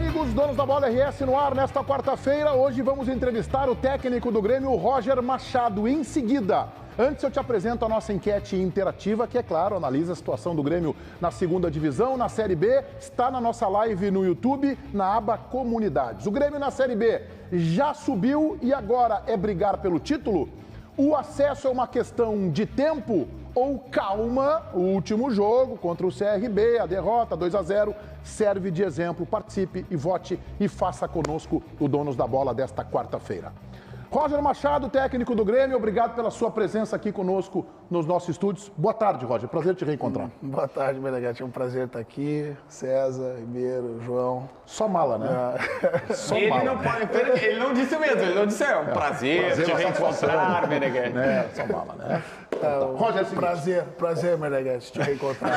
amigos, donos da Bola RS no ar nesta quarta-feira. Hoje vamos entrevistar o técnico do Grêmio, Roger Machado. Em seguida, antes eu te apresento a nossa enquete interativa, que é claro, analisa a situação do Grêmio na segunda divisão, na Série B. Está na nossa live no YouTube, na aba Comunidades. O Grêmio na Série B já subiu e agora é brigar pelo título? O acesso é uma questão de tempo ou calma? O último jogo contra o CRB, a derrota 2-0, serve de exemplo. Participe e vote e faça conosco o Donos da Bola desta quarta-feira. Roger Machado, técnico do Grêmio, obrigado pela sua presença aqui conosco nos nossos estúdios. Boa tarde, Roger. Prazer te reencontrar. Boa tarde, Meneghete. É um prazer estar aqui. César, Ribeiro, João. Só mala, né? Só ele mala. Não pode, ele não disse mesmo, ele não disse é um prazer te reencontrar, Meneghete. É, só mala, né? Roger, prazer, Meneghete, te reencontrar.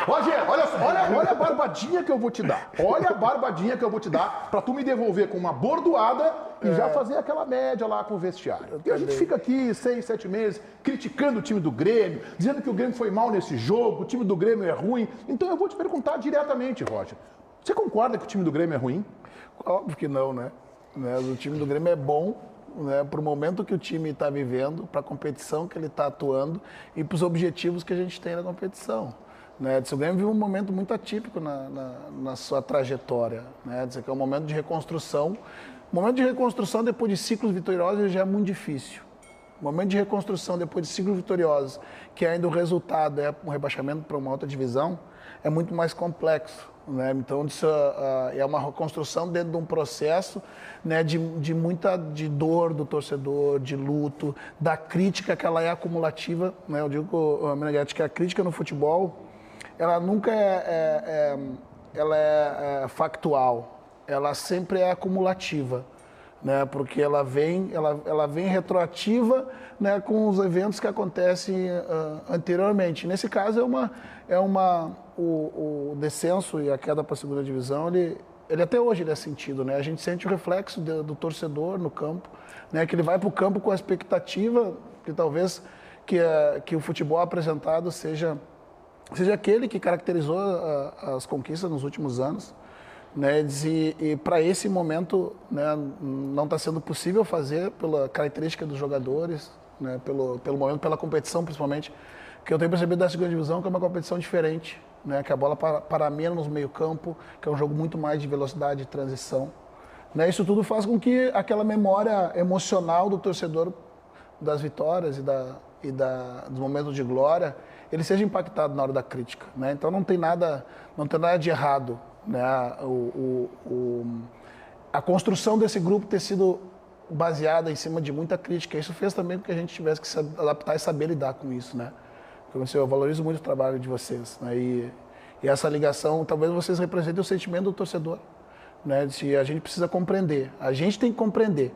Roger, olha a barbadinha que eu vou te dar. Olha a barbadinha que eu vou te dar pra tu me devolver com uma bordoada e já fazer aquela média lá com o vestiário. E a gente fica aqui 6, 7 meses criticando o time do Grêmio, dizendo que o Grêmio foi mal nesse jogo, o time do Grêmio é ruim. Então eu vou te perguntar diretamente, Roger. Você concorda que o time do Grêmio é ruim? Óbvio que não, né? O time do Grêmio é bom, né, para o momento que o time está vivendo, para a competição que ele está atuando e para os objetivos que a gente tem na competição. Né? O Grêmio vive um momento muito atípico na sua trajetória. Né? Que é um momento de reconstrução. O momento de reconstrução depois de ciclos vitoriosos já é muito difícil. O momento de reconstrução depois de ciclos vitoriosos, que ainda o resultado é um rebaixamento para uma outra divisão, é muito mais complexo. Né? Então, isso é uma reconstrução dentro de um processo, né, de muita dor do torcedor, de luto, da crítica que ela é acumulativa. Né? Eu digo, Meneghete, que a crítica no futebol, ela nunca ela é factual. Ela sempre é acumulativa, né? Porque ela vem retroativa, né, com os eventos que acontecem anteriormente. Nesse caso, o descenso e a queda para a segunda divisão, ele até hoje ele é sentido, né? A gente sente o reflexo do torcedor no campo, né? Que ele vai para o campo com a expectativa que talvez que o futebol apresentado seja aquele que caracterizou as conquistas nos últimos anos. Né, e para esse momento, né, não está sendo possível fazer pela característica dos jogadores, né, pelo momento, pela competição principalmente, que eu tenho percebido da segunda divisão que é uma competição diferente, né, que a bola para menos no meio campo, que é um jogo muito mais de velocidade, de transição. Né, isso tudo faz com que aquela memória emocional do torcedor das vitórias dos momentos de glória, ele seja impactado na hora da crítica. Né, então não tem nada de errado. Né, a construção desse grupo ter sido baseada em cima de muita crítica, isso fez também com que a gente tivesse que se adaptar e saber lidar com isso, né? Eu valorizo muito o trabalho de vocês, né? E essa ligação, talvez vocês representem o sentimento do torcedor, né? De a gente precisa compreender, a gente tem que compreender,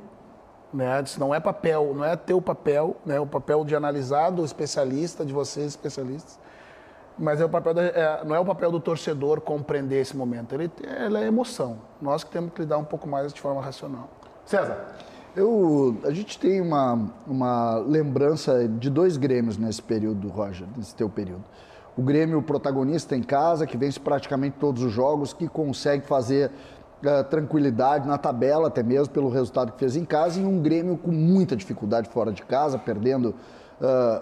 né? Não é papel, não é teu papel, né? O papel de analisar do especialista, de vocês especialistas. Mas não é o papel do torcedor compreender esse momento. Ele é emoção. Nós que temos que lidar um pouco mais de forma racional. César. A gente tem uma lembrança de 2 Grêmios nesse período, Roger, nesse teu período. O Grêmio protagonista em casa, que vence praticamente todos os jogos, que consegue fazer tranquilidade na tabela, até mesmo pelo resultado que fez em casa, e um Grêmio com muita dificuldade fora de casa, perdendo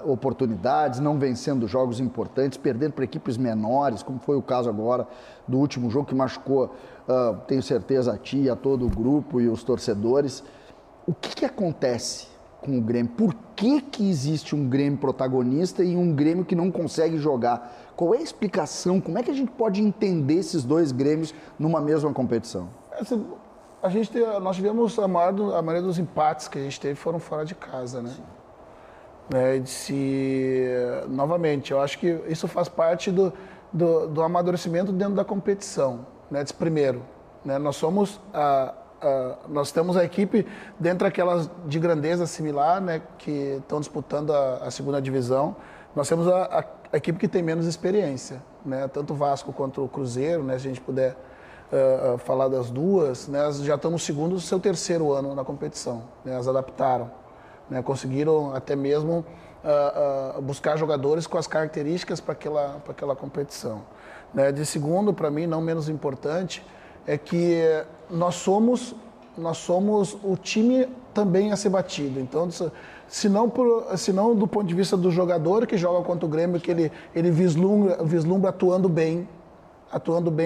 oportunidades, não vencendo jogos importantes, perdendo para equipes menores, como foi o caso agora do último jogo que machucou, tenho certeza, a ti, a todo o grupo e os torcedores. O que acontece com o Grêmio? Por que existe um Grêmio protagonista e um Grêmio que não consegue jogar? Qual é a explicação? Como é que a gente pode entender esses 2 Grêmios numa mesma competição? Nós tivemos a maioria dos empates que a gente teve foram fora de casa, né? Novamente, eu acho que isso faz parte do amadurecimento dentro da competição. Né? Primeiro, né? Nós temos a equipe dentro daquelas de grandeza similar, né? Que estão disputando a segunda divisão. Nós temos a equipe que tem menos experiência, né? Tanto o Vasco quanto o Cruzeiro, né? Se a gente puder falar das duas, né? Já estão no segundo ou seu terceiro ano na competição. Né? Elas adaptaram. Né, conseguiram até mesmo buscar jogadores com as características para aquela competição. Né? De segundo, para mim, não menos importante, é que nós somos o time também a ser batido. Então, se não do ponto de vista do jogador que joga contra o Grêmio, que ele vislumbra atuando bem,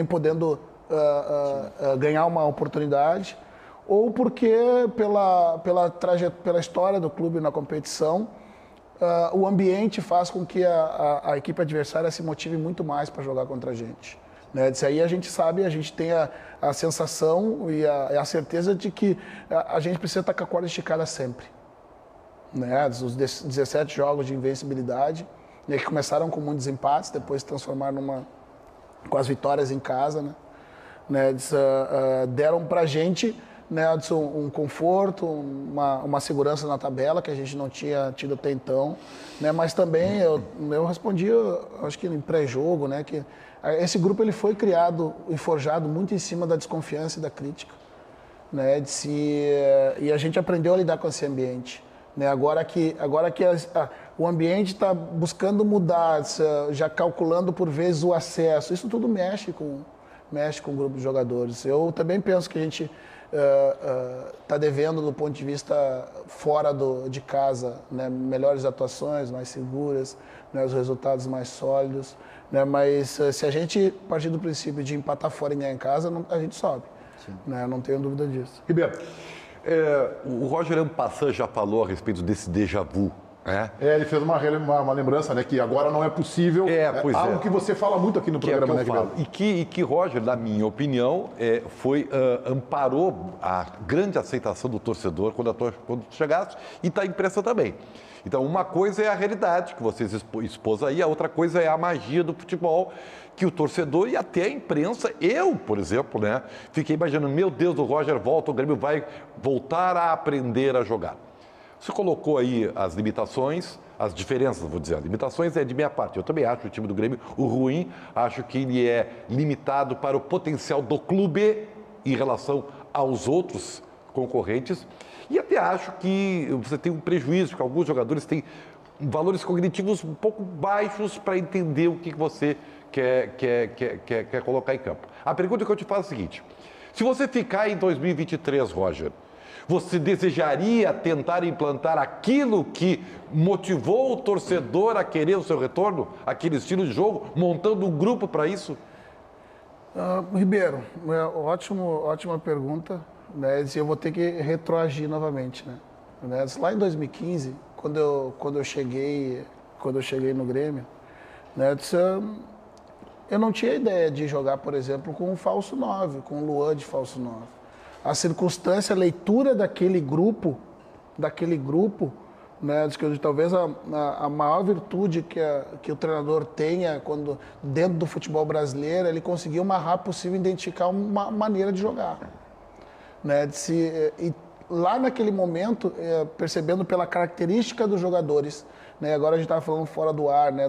podendo ganhar uma oportunidade, ou porque pela história do clube na competição, o ambiente faz com que a equipe adversária se motive muito mais para jogar contra a gente. Né? Disso aí a gente sabe, a gente tem a sensação e a certeza de que a gente precisa estar com a corda esticada sempre. Né? Os 17 jogos de invencibilidade, né, que começaram com muitos empates, depois se transformaram com as vitórias em casa, né? Deram para a gente, né, um conforto, uma segurança na tabela que a gente não tinha tido até então, né? Mas também eu respondi, acho que em pré-jogo, né, que esse grupo ele foi criado e forjado muito em cima da desconfiança e da crítica, né? E a gente aprendeu a lidar com esse ambiente. Né? Agora que o ambiente está buscando mudar, já calculando por vezes o acesso, isso tudo mexe com o grupo de jogadores. Eu também penso que a gente está devendo, do ponto de vista fora de casa, né? Melhores atuações, mais seguras, né? Os resultados mais sólidos. Né? Mas se a gente partir do princípio de empatar fora e ganhar em casa, a gente sobe. Né? Não tenho dúvida disso. Ribeiro. O Roger Ampassan já falou a respeito desse déjà vu. Ele fez uma lembrança, né, que agora não é possível. Algo que você fala muito aqui no programa, né, Ribeiro? E que Roger, na minha opinião, amparou a grande aceitação do torcedor quando chegasse, e está a imprensa também. Então, uma coisa é a realidade que vocês expôs aí, a outra coisa é a magia do futebol, que o torcedor e até a imprensa, eu, por exemplo, né, fiquei imaginando, meu Deus, o Roger volta, o Grêmio vai voltar a aprender a jogar. Você colocou aí as limitações, as diferenças, vou dizer. As limitações é de minha parte. Eu também acho o time do Grêmio o ruim, acho que ele é limitado para o potencial do clube em relação aos outros concorrentes. E até acho que você tem um prejuízo, porque alguns jogadores têm valores cognitivos um pouco baixos para entender o que você quer colocar em campo. A pergunta que eu te faço é a seguinte: se você ficar em 2023, Roger, você desejaria tentar implantar aquilo que motivou o torcedor a querer o seu retorno? Aquele estilo de jogo, montando um grupo para isso? Ribeiro, ótima pergunta. Né? Eu vou ter que retroagir novamente. Né? Lá em 2015, quando eu cheguei no Grêmio, né, eu não tinha ideia de jogar, por exemplo, com um falso 9, com o Luan de falso 9. A circunstância, a leitura daquele grupo, né, que talvez a maior virtude que o treinador tenha quando dentro do futebol brasileiro, ele conseguiu o mais rápido possível identificar uma maneira de jogar. Né, e lá naquele momento, percebendo pela característica dos jogadores, né, agora a gente estava falando fora do ar, né,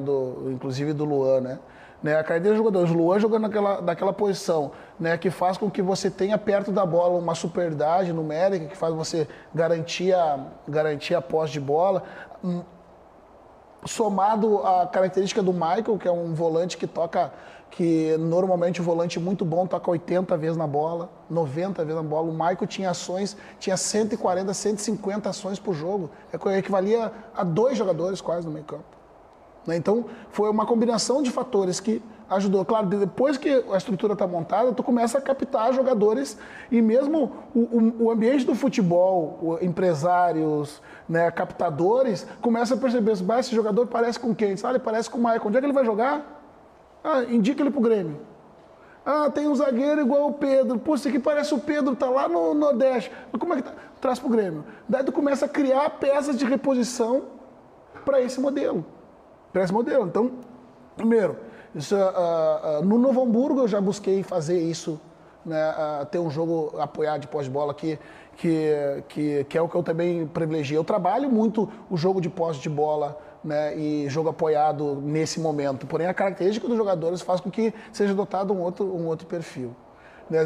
inclusive do Luan, né? A carteira dos jogadores, o Luan jogando naquela posição, né, que faz com que você tenha perto da bola uma superioridade numérica, que faz você garantir a posse de bola, somado à característica do Michael, que é um volante que normalmente o volante muito bom toca 80 vezes na bola, 90 vezes na bola. O Michael tinha 140, 150 ações por jogo, equivalia a 2 jogadores quase no meio campo. Então, foi uma combinação de fatores que ajudou. Claro, depois que a estrutura está montada, tu começa a captar jogadores e mesmo o ambiente do futebol, empresários, né, captadores, começa a perceber, esse jogador parece com quem? Ele parece com o Michael. Onde é que ele vai jogar? Indica ele pro Grêmio. Tem um zagueiro igual o Pedro. Pô, esse aqui parece o Pedro, tá lá no Nordeste. Mas como é que tá? Traz pro Grêmio. Daí tu começa a criar peças de reposição para esse modelo. Então, primeiro, no Novo Hamburgo eu já busquei fazer isso, né, ter um jogo apoiado de pós-bola que é o que eu também privilegio. Eu trabalho muito o jogo de posse de bola, né, e jogo apoiado nesse momento. Porém, a característica dos jogadores faz com que seja adotado um outro perfil. Né?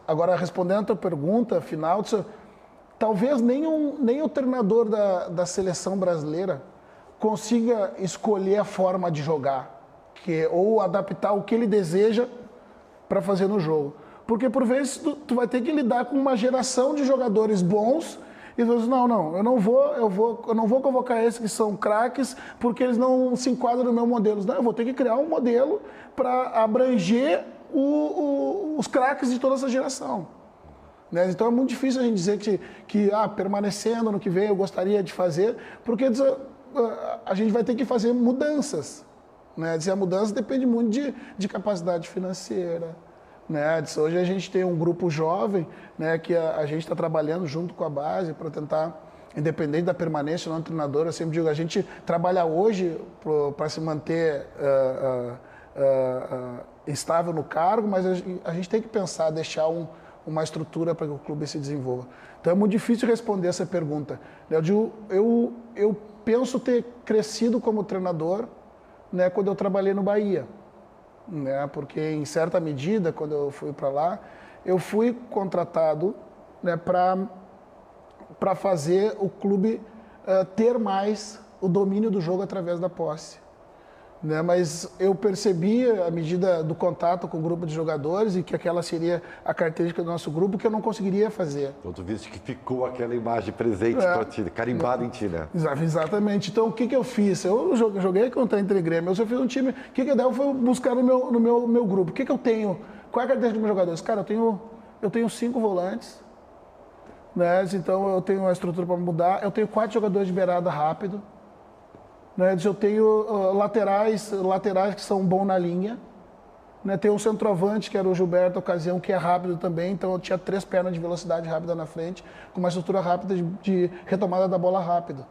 Agora, respondendo a tua pergunta final, talvez nem o treinador da seleção brasileira consiga escolher a forma de jogar ou adaptar o que ele deseja para fazer no jogo. Porque por vezes tu vai ter que lidar com uma geração de jogadores bons e tu diz, não, eu não vou convocar esses que são craques porque eles não se enquadram no meu modelo. Não, eu vou ter que criar um modelo para abranger os craques de toda essa geração. Né? Então é muito difícil a gente dizer que permanecendo no que vem eu gostaria de fazer, porque a gente vai ter que fazer mudanças. Né? A mudança depende muito de capacidade financeira. Né? Hoje a gente tem um grupo jovem, né, que a gente está trabalhando junto com a base para tentar, independente da permanência ou não treinador, eu sempre digo, a gente trabalha hoje para se manter estável no cargo, mas a gente tem que pensar, deixar uma estrutura para que o clube se desenvolva. Então é muito difícil responder essa pergunta. Eu penso ter crescido como treinador, né, quando eu trabalhei no Bahia. Né, porque em certa medida, quando eu fui para lá, eu fui contratado, né, para fazer o clube ter mais o domínio do jogo através da posse. Né, mas eu percebi, à medida do contato com o grupo de jogadores, e que aquela seria a característica do nosso grupo, que eu não conseguiria fazer. Então tu viste que ficou aquela imagem presente para ti, carimbada em ti, né? Exatamente. Então o que eu fiz? Eu joguei contra Inter e Grêmio, eu fiz um time, o que eu dei? Eu fui buscar no meu grupo. O que eu tenho? Qual é a característica dos meus jogadores? Cara, eu tenho 5 volantes, né? Então eu tenho uma estrutura para mudar, eu tenho 4 jogadores de beirada rápido, né? Eu tenho laterais que são bons na linha. Né? Tem um centroavante, que era o Gilberto Ocasião, que é rápido também. Então eu tinha 3 pernas de velocidade rápida na frente, com uma estrutura rápida de retomada da bola rápido.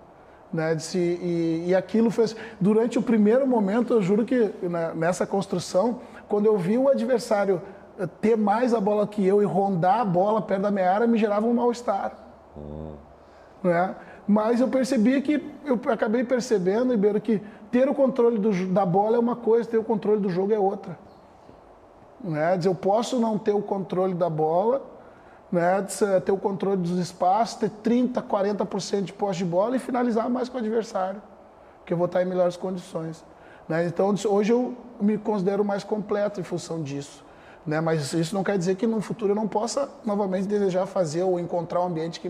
Né? E aquilo fez... Durante o primeiro momento, eu juro que nessa construção, quando eu vi o adversário ter mais a bola que eu e rondar a bola perto da minha área, me gerava um mal-estar. Né? Mas eu percebi eu acabei percebendo, Ribeiro, que ter o controle da bola é uma coisa, ter o controle do jogo é outra. Né? Eu posso não ter o controle da bola, né? Ter o controle dos espaços, ter 30%, 40% de posse de bola e finalizar mais com o adversário, porque eu vou estar em melhores condições. Né? Então, hoje eu me considero mais completo em função disso. Né? Mas isso não quer dizer que no futuro eu não possa novamente desejar fazer ou encontrar um ambiente que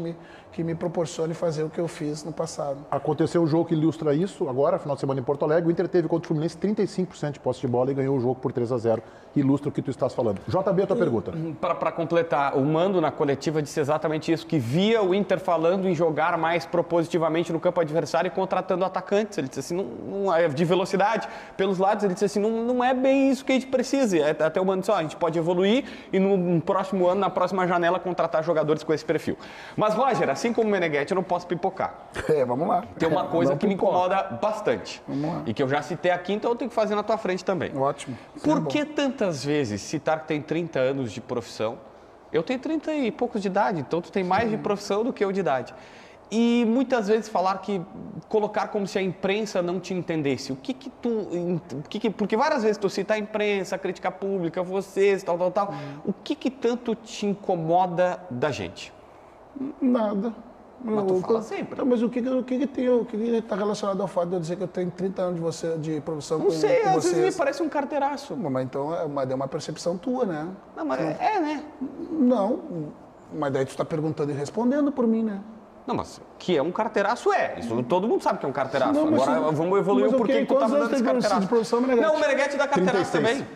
me proporcione fazer o que eu fiz no passado. Aconteceu um jogo que ilustra isso agora, final de semana em Porto Alegre. O Inter teve contra o Fluminense 35% de posse de bola e ganhou o jogo por 3-0. Ilustra o que tu estás falando. JB, a tua pergunta. Para completar, o Mando na coletiva disse exatamente isso, que via o Inter falando em jogar mais propositivamente no campo adversário e contratando atacantes. Ele disse assim, não é de velocidade pelos lados, ele disse assim, não é bem isso que a gente precisa. Até o Mando disse, a gente pode evoluir e no próximo ano, na próxima janela, contratar jogadores com esse perfil. Mas, Roger, assim como o Meneghetti, eu não posso pipocar. Vamos lá. Tem uma coisa que me incomoda bastante. Vamos lá. E que eu já citei aqui, então eu tenho que fazer na tua frente também. Ótimo. Por que tantas vezes citar que tem 30 anos de profissão? Eu tenho 30 e poucos de idade, então tu tem mais de profissão do que eu de idade. E muitas vezes colocar como se a imprensa não te entendesse. Porque várias vezes tu cita a imprensa, a crítica pública, vocês, tal. O que tanto te incomoda da gente? Nada. Mas tu fala sempre. Mas o que está relacionado ao fato de eu dizer que eu tenho 30 anos de profissão não sei, às vezes me parece um carteiraço. Mas então é uma percepção tua, né? Não, mas né? Não, mas daí tu está perguntando e respondendo por mim, né? Não, mas que é um carteiraço Isso todo mundo sabe que é um carteiraço. Não, agora vamos evoluir o porquê que tu tá dando esse carteiraço. De profissão, Meneghetti? Não, o Meneghetti dá carteiraço 36. também.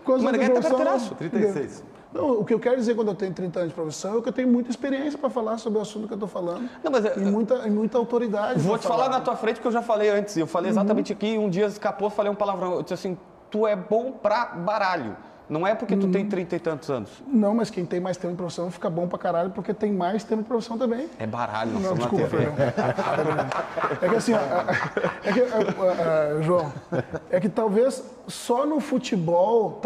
O Meneghetti dá carteiraço. 36. Não, o que eu quero dizer quando eu tenho 30 anos de profissão é que eu tenho muita experiência para falar sobre o assunto que eu estou falando. Não, mas e muita autoridade. Vou te falar na tua frente porque eu já falei antes. Eu falei exatamente aqui, um dia escapou, falei um palavrão. Eu disse assim, tu é bom pra baralho. Não é porque tu tem 30 e tantos anos. Não, mas quem tem mais tempo de profissão fica bom pra caralho porque tem mais tempo de profissão também. É baralho, não, desculpa, É que assim, João, é que talvez só no futebol,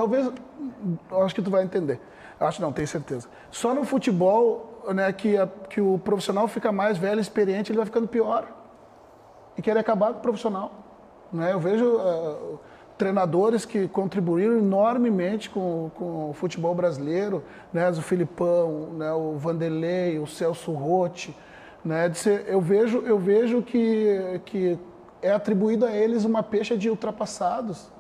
acho que tu vai entender. Acho não, tenho certeza. Só no futebol, né, que o profissional fica mais velho, experiente, ele vai ficando pior. E quer acabar com o profissional. Né? Eu vejo treinadores que contribuíram enormemente com o futebol brasileiro, né? O Filipão, né? O Vanderlei, o Celso Rotti, né? Eu vejo que é atribuído a eles uma pecha de ultrapassados,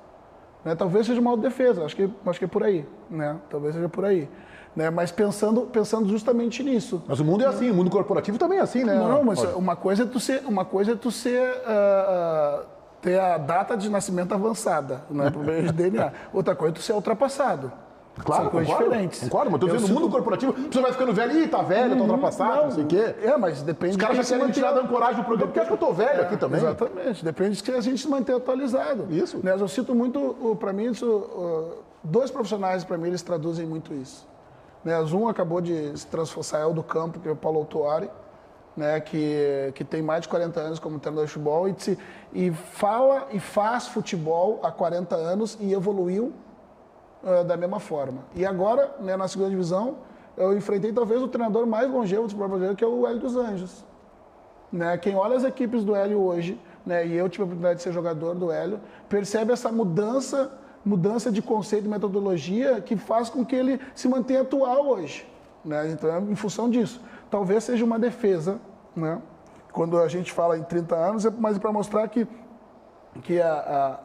Né? Talvez seja uma autodefesa, acho que é por aí, né? Talvez seja por aí. Né? Mas pensando justamente nisso. Mas o mundo é assim, o mundo corporativo também é assim, né? Não, mas uma coisa é tu ter a data de nascimento avançada, né? Por meio de DNA. Outra coisa é tu ser ultrapassado. Claro, São coisas concordo, diferentes. concordo, mas tô dizendo, no mundo corporativo, você vai ficando velho, tá velho, tá ultrapassado, não sei o quê. Mas depende... Os caras já querem me tirar da ancoragem do programa, porque é que eu tô velho aqui também. Exatamente, depende de que a gente se manter atualizado. Isso. Né? Eu cito muito, para mim, dois profissionais, para mim, eles traduzem muito isso. Né? Um acabou de saiu do campo, que é o Paulo Autuari, né? que tem mais de 40 anos como treinador de futebol e fala e faz futebol há 40 anos e evoluiu da mesma forma. E agora, né, na segunda divisão, eu enfrentei talvez o treinador mais longevo do futebol brasileiro, que é o Hélio dos Anjos. Né? Quem olha as equipes do Hélio hoje, né, e eu tive a oportunidade de ser jogador do Hélio, percebe essa mudança de conceito e metodologia que faz com que ele se mantenha atual hoje. Né? Então, em função disso. Talvez seja uma defesa, né? Quando a gente fala em 30 anos, mas para mostrar que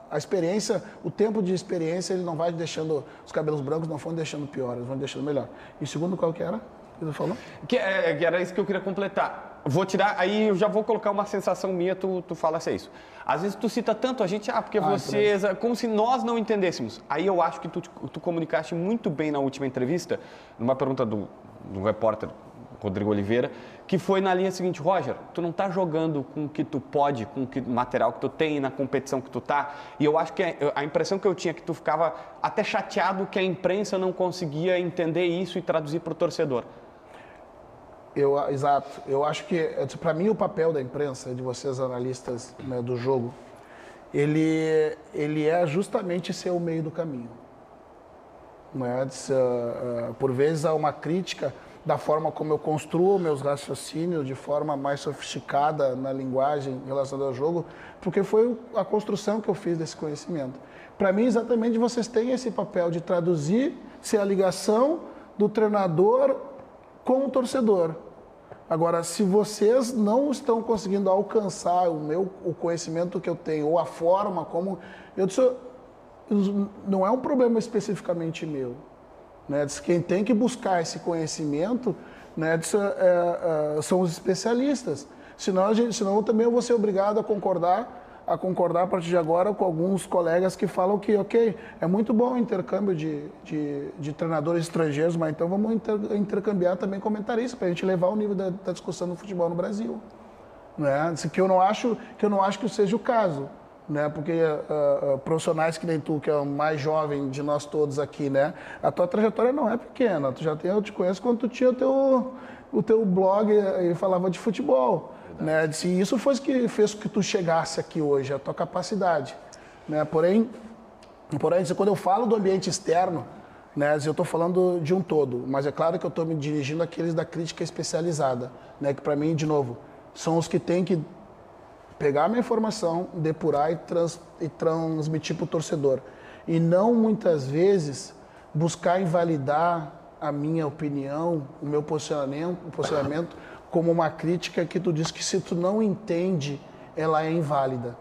a experiência, o tempo de experiência, ele não vai deixando, os cabelos brancos não vão deixando pior, eles vão deixando melhor. E segundo, qual que era? Que você falou? Que era isso que eu queria completar. Vou tirar, aí eu já vou colocar uma sensação minha, tu falasse isso. Às vezes tu cita tanto a gente, porque vocês, como se nós não entendêssemos. Aí eu acho que tu comunicaste muito bem na última entrevista, numa pergunta do repórter Rodrigo Oliveira, que foi na linha seguinte: Roger, tu não tá jogando com o que tu pode, com o material que tu tem, na competição que tu tá. E eu acho que a impressão que eu tinha é que tu ficava até chateado que a imprensa não conseguia entender isso e traduzir para o torcedor. Exato. Eu acho que, para mim, o papel da imprensa, de vocês analistas, né, do jogo, ele é justamente ser o meio do caminho. Né? Por vezes há uma crítica da forma como eu construo meus raciocínios de forma mais sofisticada na linguagem relacionada ao jogo, porque foi a construção que eu fiz desse conhecimento. Para mim, exatamente, vocês têm esse papel de traduzir, ser a ligação do treinador com o torcedor. Agora, se vocês não estão conseguindo alcançar o conhecimento que eu tenho, ou a forma como... não é um problema especificamente meu. Né? Quem tem que buscar esse conhecimento, né, são os especialistas. Senão também eu vou ser obrigado a concordar a partir de agora com alguns colegas que falam que, ok, é muito bom o intercâmbio de treinadores estrangeiros, mas então vamos intercambiar também comentaristas para a gente levar o nível da discussão do futebol no Brasil. Né? Que eu não acho que seja o caso. Né? Porque profissionais que nem tu, que é o mais jovem de nós todos aqui, né? A tua trajetória não é pequena. Eu te conheço quando tu tinha o teu blog e falava de futebol. Né? Se isso foi o que fez que tu chegasse aqui hoje, a tua capacidade. Né? Porém, quando eu falo do ambiente externo, né, eu estou falando de um todo, mas é claro que eu estou me dirigindo àqueles da crítica especializada, né? Que para mim, de novo, são os que têm que pegar minha informação, depurar e transmitir para o torcedor. E não, muitas vezes, buscar invalidar a minha opinião, o meu posicionamento como uma crítica que tu diz que se tu não entende, ela é inválida.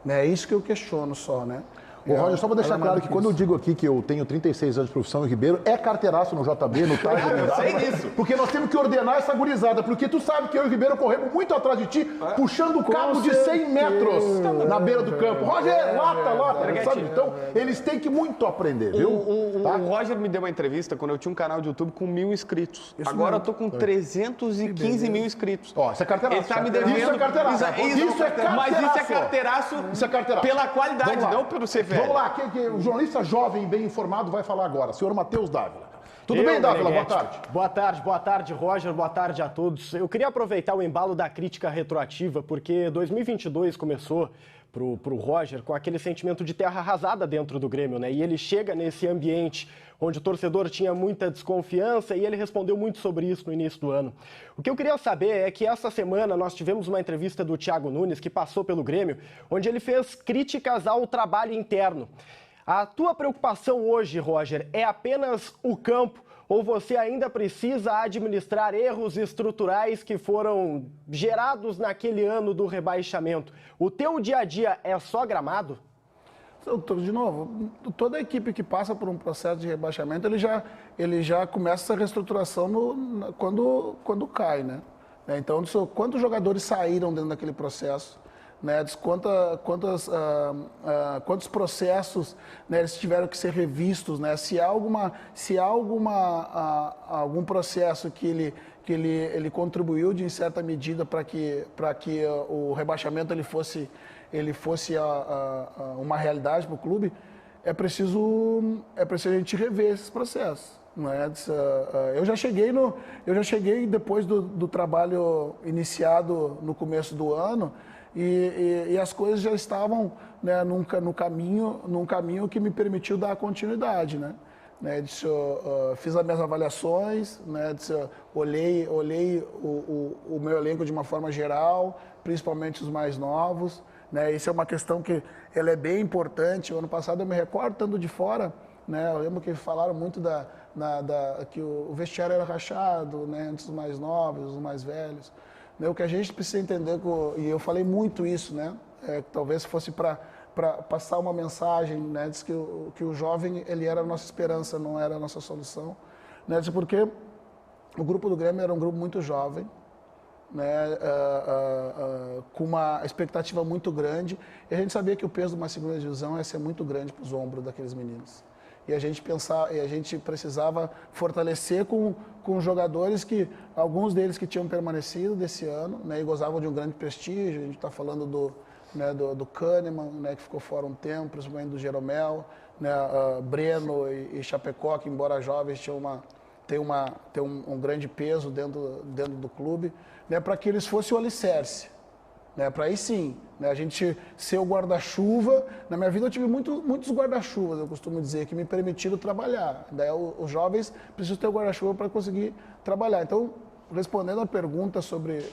Né? É isso que eu questiono só, né? Roger, só para deixar claro que quando eu digo aqui que eu tenho 36 anos de profissão em Ribeiro, é carteiraço no JB, no Tiger. Eu sei disso. Porque nós temos que ordenar essa gurizada, porque tu sabe que eu e o Ribeiro corremos muito atrás de ti, puxando o cabo de 100 metros na beira do campo. Roger, lata, sabe? Então, eles têm que muito aprender, viu? O Roger me deu uma entrevista quando eu tinha um canal de YouTube com 1.000 inscritos. Agora eu tô com 315 mil inscritos. Ó, isso é carteiraço. Ele tá me devendo. Isso é carteiraço. Mas isso é carteiraço. Isso é carteiraço. Pela qualidade, não pelo CV. Vamos lá, o jornalista jovem, bem informado, vai falar agora. Senhor Matheus Dávila. Tudo bem, Dávila? Boa tarde. Boa tarde, Roger. Boa tarde a todos. Eu queria aproveitar o embalo da crítica retroativa, porque 2022 começou pro Roger com aquele sentimento de terra arrasada dentro do Grêmio, né? E ele chega nesse ambiente onde o torcedor tinha muita desconfiança e ele respondeu muito sobre isso no início do ano. O que eu queria saber é que essa semana nós tivemos uma entrevista do Thiago Nunes, que passou pelo Grêmio, onde ele fez críticas ao trabalho interno. A tua preocupação hoje, Roger, é apenas o campo ou você ainda precisa administrar erros estruturais que foram gerados naquele ano do rebaixamento? O teu dia a dia é só gramado? De novo, toda a equipe que passa por um processo de rebaixamento, ele já começa essa reestruturação quando cai, né? Então, quantos jogadores saíram dentro daquele processo? Né? Quantos processos, né, eles tiveram que ser revistos? Né? Se há algum processo que ele contribuiu de certa medida para que o rebaixamento ele fosse uma realidade para o clube, é preciso a gente rever esses processos. Não é? Eu já cheguei depois do trabalho iniciado no começo do ano e as coisas já estavam, né, num caminho que me permitiu dar continuidade, né? Fiz as minhas avaliações, né? Olhei o meu elenco de uma forma geral, principalmente os mais novos. Né? Isso é uma questão que ela é bem importante. O ano passado eu me recordo, estando de fora, né? Eu lembro que falaram muito que o vestiário era rachado, né? Entre os mais novos, os mais velhos. Né? O que a gente precisa entender, e eu falei muito isso, né? Talvez fosse para passar uma mensagem, né? Diz que o jovem ele era a nossa esperança, não era a nossa solução. Né? Porque o grupo do Grêmio era um grupo muito jovem, né, com uma expectativa muito grande, e a gente sabia que o peso de uma segunda divisão ia ser muito grande para os ombros daqueles meninos. E a gente precisava fortalecer com jogadores alguns deles que tinham permanecido desse ano, né, e gozavam de um grande prestígio. A gente está falando do Kahneman, né, que ficou fora um tempo, principalmente do Jeromel, né, Breno e Chapecó, que embora jovens tem um grande peso dentro do clube, né, para que eles fossem o alicerce, né, para aí sim, né, a gente ser o guarda-chuva. Na minha vida eu tive muitos guarda-chuvas, eu costumo dizer, que me permitiram trabalhar. Daí os jovens precisam ter o guarda-chuva para conseguir trabalhar. Então, respondendo a pergunta sobre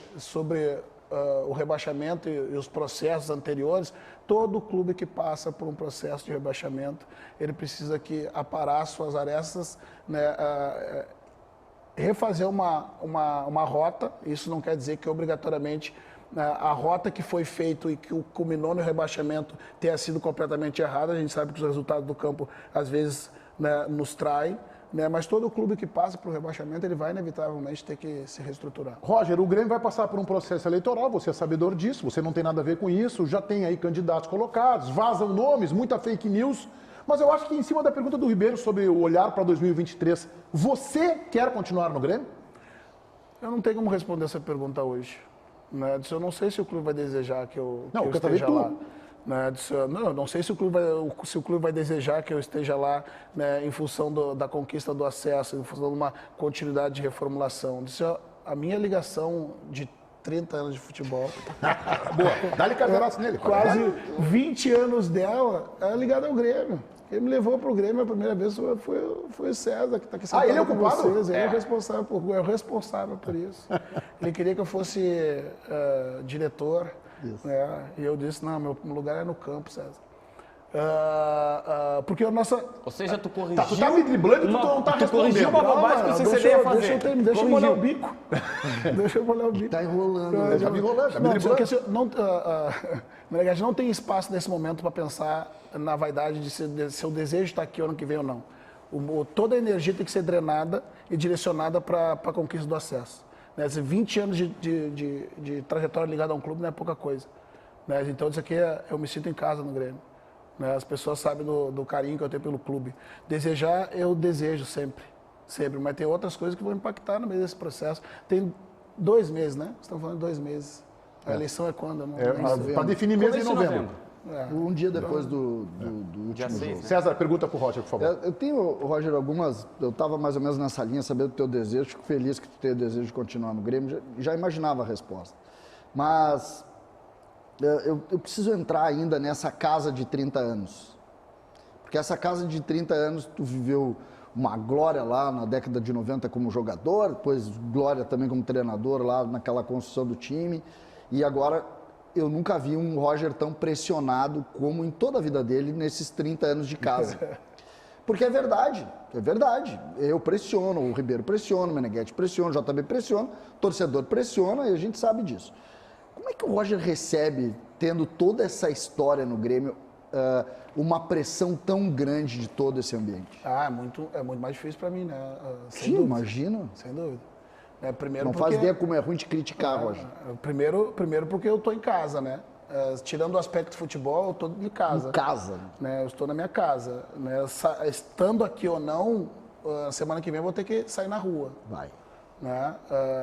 o rebaixamento e os processos anteriores, todo clube que passa por um processo de rebaixamento, ele precisa aparar suas arestas, né, refazer uma rota. Isso não quer dizer que obrigatoriamente a rota que foi feita e que culminou no rebaixamento tenha sido completamente errada. A gente sabe que os resultados do campo às vezes, né, nos traem, né, mas todo clube que passa por rebaixamento ele vai inevitavelmente ter que se reestruturar. Roger, o Grêmio vai passar por um processo eleitoral, você é sabedor disso, você não tem nada a ver com isso, já tem aí candidatos colocados, vazam nomes, muita fake news. Mas eu acho que em cima da pergunta do Ribeiro sobre o olhar para 2023, você quer continuar no Grêmio? Eu não tenho como responder essa pergunta hoje. Né? Eu não sei se o clube vai desejar que eu Não, eu esteja também lá. Né? Eu não sei se o clube vai desejar que eu esteja lá, né, em função da conquista do acesso, em função de uma continuidade de reformulação. A minha ligação de 30 anos de futebol. Boa, dá-lhe carteiraço nele. Quase 20 anos dela é ligada ao Grêmio. Quem me levou para o Grêmio a primeira vez foi o César, que está aqui sentado ele é o com culpado? vocês. Ele é o responsável por isso. Ele queria que eu fosse diretor. Né? E eu disse, não, meu lugar é no campo, César. Porque a nossa... Ou seja, tu corrigiu... Tu tá me driblando e tu não tá Tu corrigiu uma respondendo. bobagem que o CCD ia fazer. Deixa eu molhar o bico. Deixa eu molhar o bico. Tá enrolando. Tá me enrolando, tá me driblando. A gente não tem espaço nesse momento para pensar na vaidade de se o desejo está aqui ano que vem ou não. Toda a energia tem que ser drenada e direcionada para a conquista do acesso. Né? 20 anos de trajetória ligada a um clube não é pouca coisa. Né? Então, isso aqui eu me sinto em casa no Grêmio. Né? As pessoas sabem do carinho que eu tenho pelo clube. Desejar, eu desejo sempre. Mas tem outras coisas que vão impactar no meio desse processo. Tem 2 meses, né? Estamos falando de 2 meses. A eleição é quando? Para definir mês em novembro. Um dia depois do último Dia 6, jogo. né? César, pergunta pro Roger, por favor. Eu tenho, Roger, eu estava mais ou menos nessa linha, sabendo do teu desejo, fico feliz que tu tenha o desejo de continuar no Grêmio, já imaginava a resposta. Mas eu preciso entrar ainda nessa casa de 30 anos. Porque essa casa de 30 anos, tu viveu uma glória lá na década de 90 como jogador, depois glória também como treinador lá naquela construção do time, e agora eu nunca vi um Roger tão pressionado como em toda a vida dele nesses 30 anos de casa. Porque é verdade. Eu pressiono, o Ribeiro pressiona, o Meneghetti pressiona, o JB pressiona, o torcedor pressiona e a gente sabe disso. Como é que o Roger recebe, tendo toda essa história no Grêmio, uma pressão tão grande de todo esse ambiente? Ah, é muito mais difícil para mim, né? Sim, imagino. Sem dúvida. Primeiro Não faz ideia como é ruim de criticar, Roger. Primeiro porque eu estou em casa, né? Tirando o aspecto futebol, eu estou de casa. Em casa. Né? Eu estou na minha casa. Né? Estando aqui ou não, semana que vem eu vou ter que sair na rua. Vai. Né?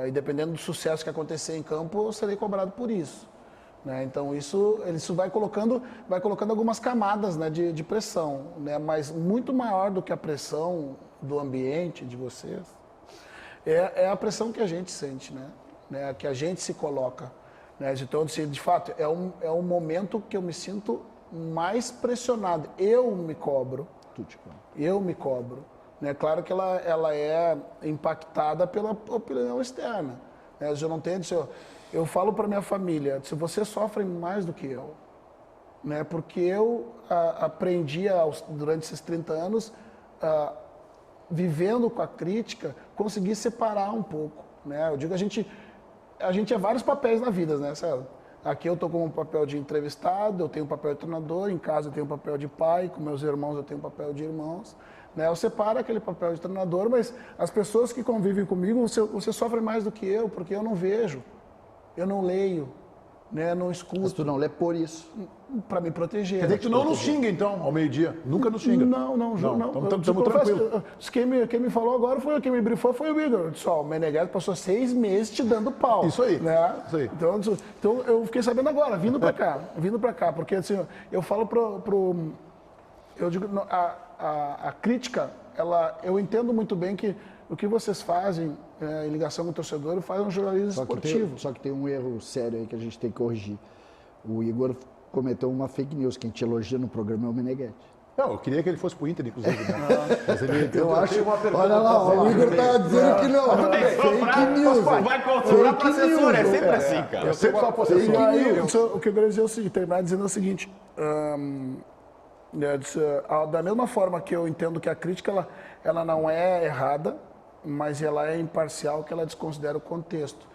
E dependendo do sucesso que acontecer em campo, eu serei cobrado por isso. Né? Então isso vai colocando algumas camadas, né, de pressão, né? Mas muito maior do que a pressão do ambiente, de vocês, é a pressão que a gente sente, né? Que a gente se coloca. Né? Então, de fato, é um momento que eu me sinto mais pressionado. Eu me cobro. Eu me cobro. Né? Claro que ela é impactada pela opinião externa. Né? Eu não tenho, eu falo para minha família, se você sofre mais do que eu, né? Porque eu aprendi durante esses 30 anos, vivendo com a crítica, conseguir separar um pouco. Né? Eu digo, a gente é vários papéis na vida, né, César? Aqui eu estou com um papel de entrevistado, eu tenho um papel de treinador, em casa eu tenho um papel de pai, com meus irmãos eu tenho um papel de irmãos. Né? Eu separo aquele papel de treinador, mas as pessoas que convivem comigo, você sofre mais do que eu, porque eu não vejo, eu não leio, né? Eu não escuto. Mas tu não lê por isso. Para me proteger. Quer dizer que tu não nos xinga, então, ao meio-dia? Nunca nos xinga? Não. Estamos tranquilos. Quem me falou agora quem me brifou foi o Igor. O Meneghetti passou 6 meses te dando pau. Isso aí. Né? Isso aí. Então eu fiquei sabendo agora, vindo para cá. Porque assim, eu falo eu digo, a crítica, eu entendo muito bem que o que vocês fazem em ligação com o torcedor faz um jornalismo esportivo. Só que tem um erro sério aí que a gente tem que corrigir. O Igor cometeu uma fake news. Quem te elogia no programa é o Meneghetti. Não, eu queria que ele fosse pro Inter, inclusive. Né? Mas Eu acho. Olha lá, o Igor tá dizendo que não. Fake news. Vai controlar para assessor, é sempre assim, cara. Eu sempre sou possessor. O que eu queria dizer é o seguinte, terminar dizendo o seguinte. Da mesma forma que eu entendo que a crítica ela não é errada, mas ela é imparcial, que ela desconsidera o contexto.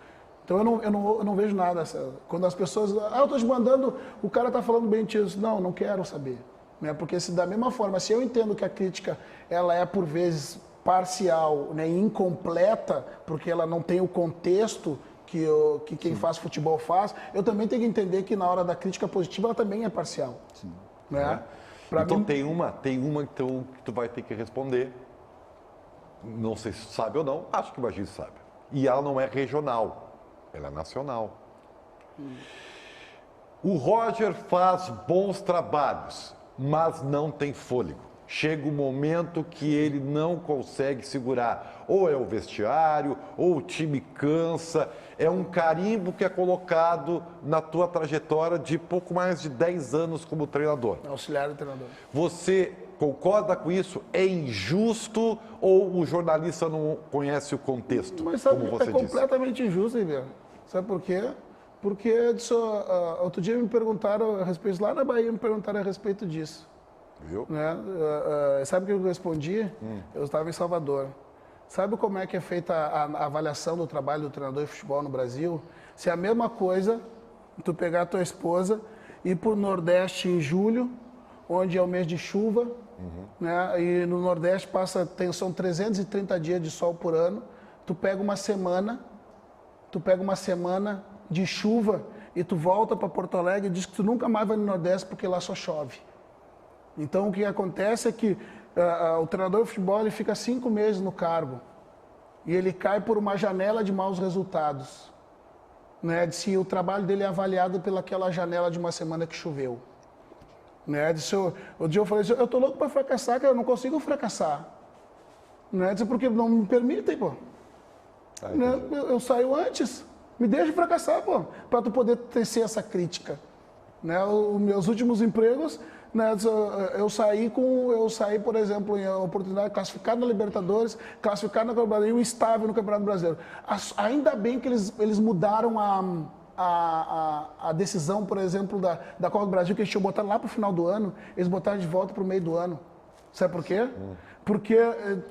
Então eu não vejo nada. Quando as pessoas... eu estou te mandando, o cara está falando bem disso. Não quero saber. Né? Porque da mesma forma, se eu entendo que a crítica ela é por vezes parcial, né, incompleta, porque ela não tem o contexto que quem faz futebol faz, eu também tenho que entender que na hora da crítica positiva ela também é parcial. Sim. Né? Então tem uma então, que tu vai ter que responder. Não sei se sabe ou não, acho que o Bagir sabe. E ela não é regional, ela é nacional. O Roger faz bons trabalhos, mas não tem fôlego. Chega um momento que ele não consegue segurar. Ou é o vestiário, ou o time cansa. É um carimbo que é colocado na tua trajetória de pouco mais de 10 anos como treinador. Auxiliar do treinador. Você concorda com isso? É injusto ou o jornalista não conhece o contexto? Mas sabe, como você disse? Completamente injusto, Ribeiro. Sabe por quê? Porque outro dia me perguntaram a respeito, lá na Bahia me perguntaram a respeito disso. Viu? Né? Sabe o que eu respondi? Eu estava em Salvador. Sabe como é que é feita a avaliação do trabalho do treinador de futebol no Brasil? Se é a mesma coisa, tu pegar a tua esposa e ir para o Nordeste em julho, onde é o mês de chuva, né? E no Nordeste são 330 dias de sol por ano, tu pega uma semana de chuva e tu volta para Porto Alegre e diz que tu nunca mais vai no Nordeste porque lá só chove. Então o que acontece é que o treinador de futebol ele fica 5 meses no cargo e ele cai por uma janela de maus resultados, né? Se o trabalho dele é avaliado pelaquela janela de uma semana que choveu. Né? O dia eu falei assim, eu tô louco para fracassar, cara, eu não consigo fracassar. Né? Porque não me permitem, pô. Né? Eu saio antes, me deixa fracassar, pô, para tu poder tecer essa crítica. Né? Os meus últimos empregos, né, eu saí, por exemplo, em oportunidade de classificar na Libertadores, classificar na Copa do Brasil, estável no Campeonato Brasileiro. Ainda bem que eles mudaram a decisão, por exemplo, da Copa do Brasil, que eles tinham botado lá para o final do ano, eles botaram de volta para o meio do ano. Sabe por quê? Porque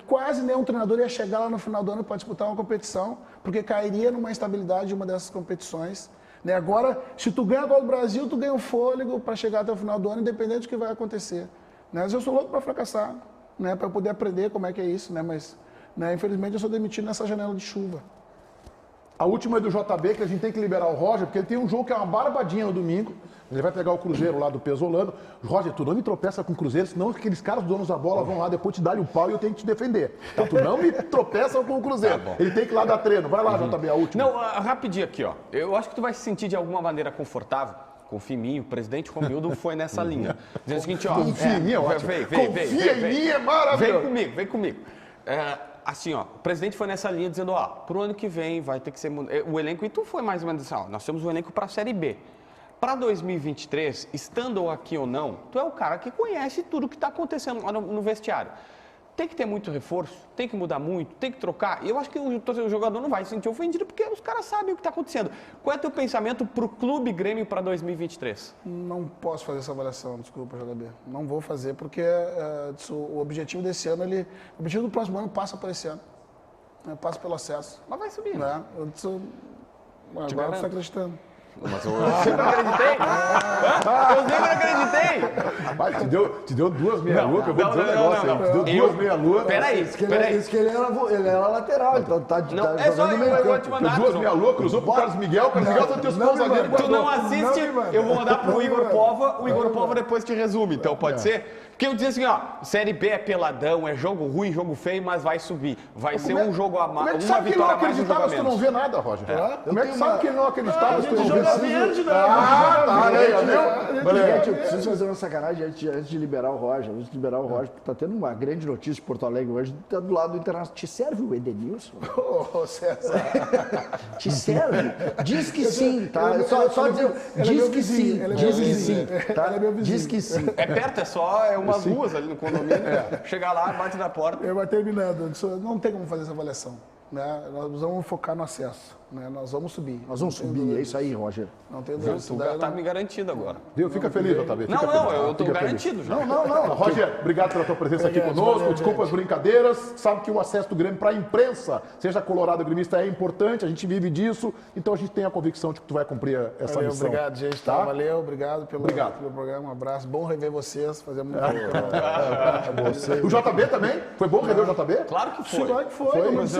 quase nenhum treinador ia chegar lá no final do ano para disputar uma competição, porque cairia numa instabilidade de uma dessas competições. Né? Agora, se tu ganha a Copa do Brasil, tu ganha o fôlego para chegar até o final do ano, independente do que vai acontecer. Né? Mas eu sou louco para fracassar, né? Para poder aprender como é que é isso, né? Mas, né, infelizmente, eu sou demitido nessa janela de chuva. A última é do JB, que a gente tem que liberar o Roger, porque ele tem um jogo que é uma barbadinha no domingo. Ele vai pegar o Cruzeiro lá do Pesolano. Roger, tu não me tropeça com o Cruzeiro, senão aqueles caras donos da bola vão lá depois te dar o pau e eu tenho que te defender. Então tu não me tropeça com o Cruzeiro. Ele tem que ir lá dar treino. Vai lá, JB, a última. Não, rapidinho aqui, ó. Eu acho que tu vai se sentir de alguma maneira confortável. Confia em mim, o presidente Romildo foi nessa linha. Dizendo o seguinte, ó. Confia em mim, ó. Confia em mim, é maravilhoso. Vem comigo. Assim, ó, o presidente foi nessa linha dizendo, ó, pro ano que vem vai ter que ser o elenco, e tu foi mais ou menos assim, ó, nós temos um elenco para a Série B. Para 2023, estando aqui ou não, tu é o cara que conhece tudo que está acontecendo lá no vestiário. Tem que ter muito reforço, tem que mudar muito, tem que trocar. E eu acho que o jogador não vai se sentir ofendido porque os caras sabem o que está acontecendo. Qual é o teu pensamento para o Clube Grêmio para 2023? Não posso fazer essa avaliação, desculpa, JB. Não vou fazer porque o objetivo desse ano, o objetivo do próximo ano passa por esse ano. Né? Passa pelo acesso. Mas vai subir, né? Agora você está acreditando. Mas eu sempre acreditei. Eu sempre acreditei. Vai, te deu duas meia-lua, que eu vou dizer um negócio aí. Te deu duas meia-lua. Peraí. Diz que ele era lateral, então tá É só eu vou te mandar. Duas meia-lua, cruzou pro Carlos Miguel. O Carlos Miguel tá teus pão zagueiro. Tu não assiste, eu vou mandar pro Igor Pova. O Igor Pova depois te resume, então pode ser? Porque eu dizia assim, ó, Série B é peladão, é jogo ruim, jogo feio, mas vai subir. Vai ser um jogo a mais, uma vitória a mais, um jogo a menos. Como é que sabe que ele não acreditava se tu não vê nada, Roger? Como é que sabe que ele não acreditava se tu não vê joga verde, né? Gente, eu preciso fazer uma sacanagem antes de liberar o Roger. Porque tá tendo uma grande notícia de Porto Alegre hoje, tá do lado do Internacional. Te serve o Edenilson? Ô, César. Te serve? Diz que sim, tá? Só dizer, diz que sim, diz que sim, tá? Diz que sim. É perto, é umas ruas ali no condomínio. Chegar lá, bate na porta. Eu vai terminando. Não tem como fazer essa avaliação. Né? Nós vamos focar no acesso. Né? Nós vamos subir. Nós vamos subir, é isso aí, Roger. Não tem dúvida. Tu tá me garantido agora. Viu? Fica feliz, JB. Eu tô garantido já. Não. Roger, obrigado pela tua presença aqui conosco. Desculpa as brincadeiras. Sabe que o acesso do Grêmio para a imprensa, seja colorado gremista, é importante. A gente vive disso. Então a gente tem a convicção de que tu vai cumprir essa missão. Obrigado, gente. Tá? Valeu, obrigado pelo programa. Um abraço. Bom rever vocês. Fazer muito O JB também? Foi bom rever o JB? Claro que foi. Claro que foi. Mas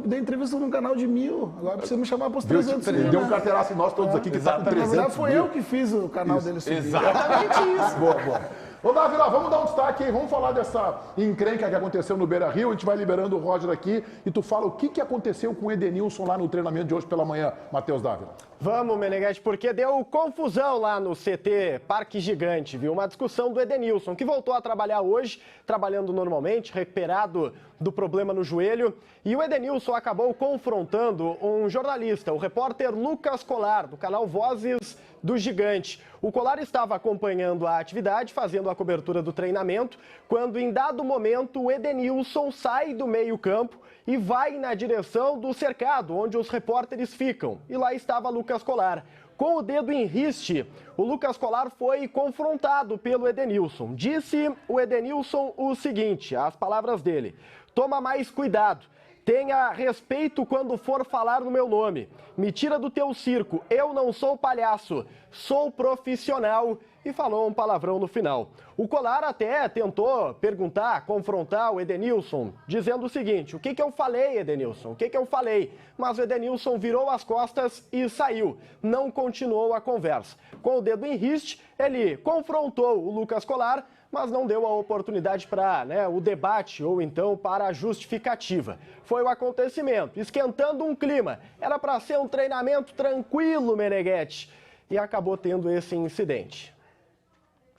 Dei entrevista num canal de 1000. Agora precisa me chamar para os 300 mil. Deu um carteiraço em nós todos aqui que tá com 300 Na verdade, foi mil. eu que fiz o canal dele subir. Exatamente isso. Boa. Ô, Davi, vamos dar um destaque aí, vamos falar dessa encrenca que aconteceu no Beira-Rio, a gente vai liberando o Roger aqui e tu fala o que aconteceu com o Edenilson lá no treinamento de hoje pela manhã, Matheus Dávila. Vamos, Meneghete, porque deu confusão lá no CT Parque Gigante, viu? Uma discussão do Edenilson, que voltou a trabalhar hoje, trabalhando normalmente, recuperado do problema no joelho. E o Edenilson acabou confrontando um jornalista, o repórter Lucas Colar, do canal Vozes do Gigante. O Colar estava acompanhando a atividade, fazendo a cobertura do treinamento, quando em dado momento o Edenilson sai do meio-campo e vai na direção do cercado, onde os repórteres ficam. E lá estava Lucas Colar. Com o dedo em riste, o Lucas Colar foi confrontado pelo Edenilson. Disse o Edenilson o seguinte, as palavras dele: toma mais cuidado. Tenha respeito quando for falar no meu nome. Me tira do teu circo. Eu não sou palhaço. Sou profissional. E falou um palavrão no final. O Colar até tentou perguntar, confrontar o Edenilson, dizendo o seguinte: o que eu falei, Edenilson? O que eu falei? Mas o Edenilson virou as costas e saiu. Não continuou a conversa. Com o dedo em riste, ele confrontou o Lucas Colar, mas não deu a oportunidade para o debate ou então para a justificativa. Foi o acontecimento, esquentando um clima. Era para ser um treinamento tranquilo, Meneghete, e acabou tendo esse incidente.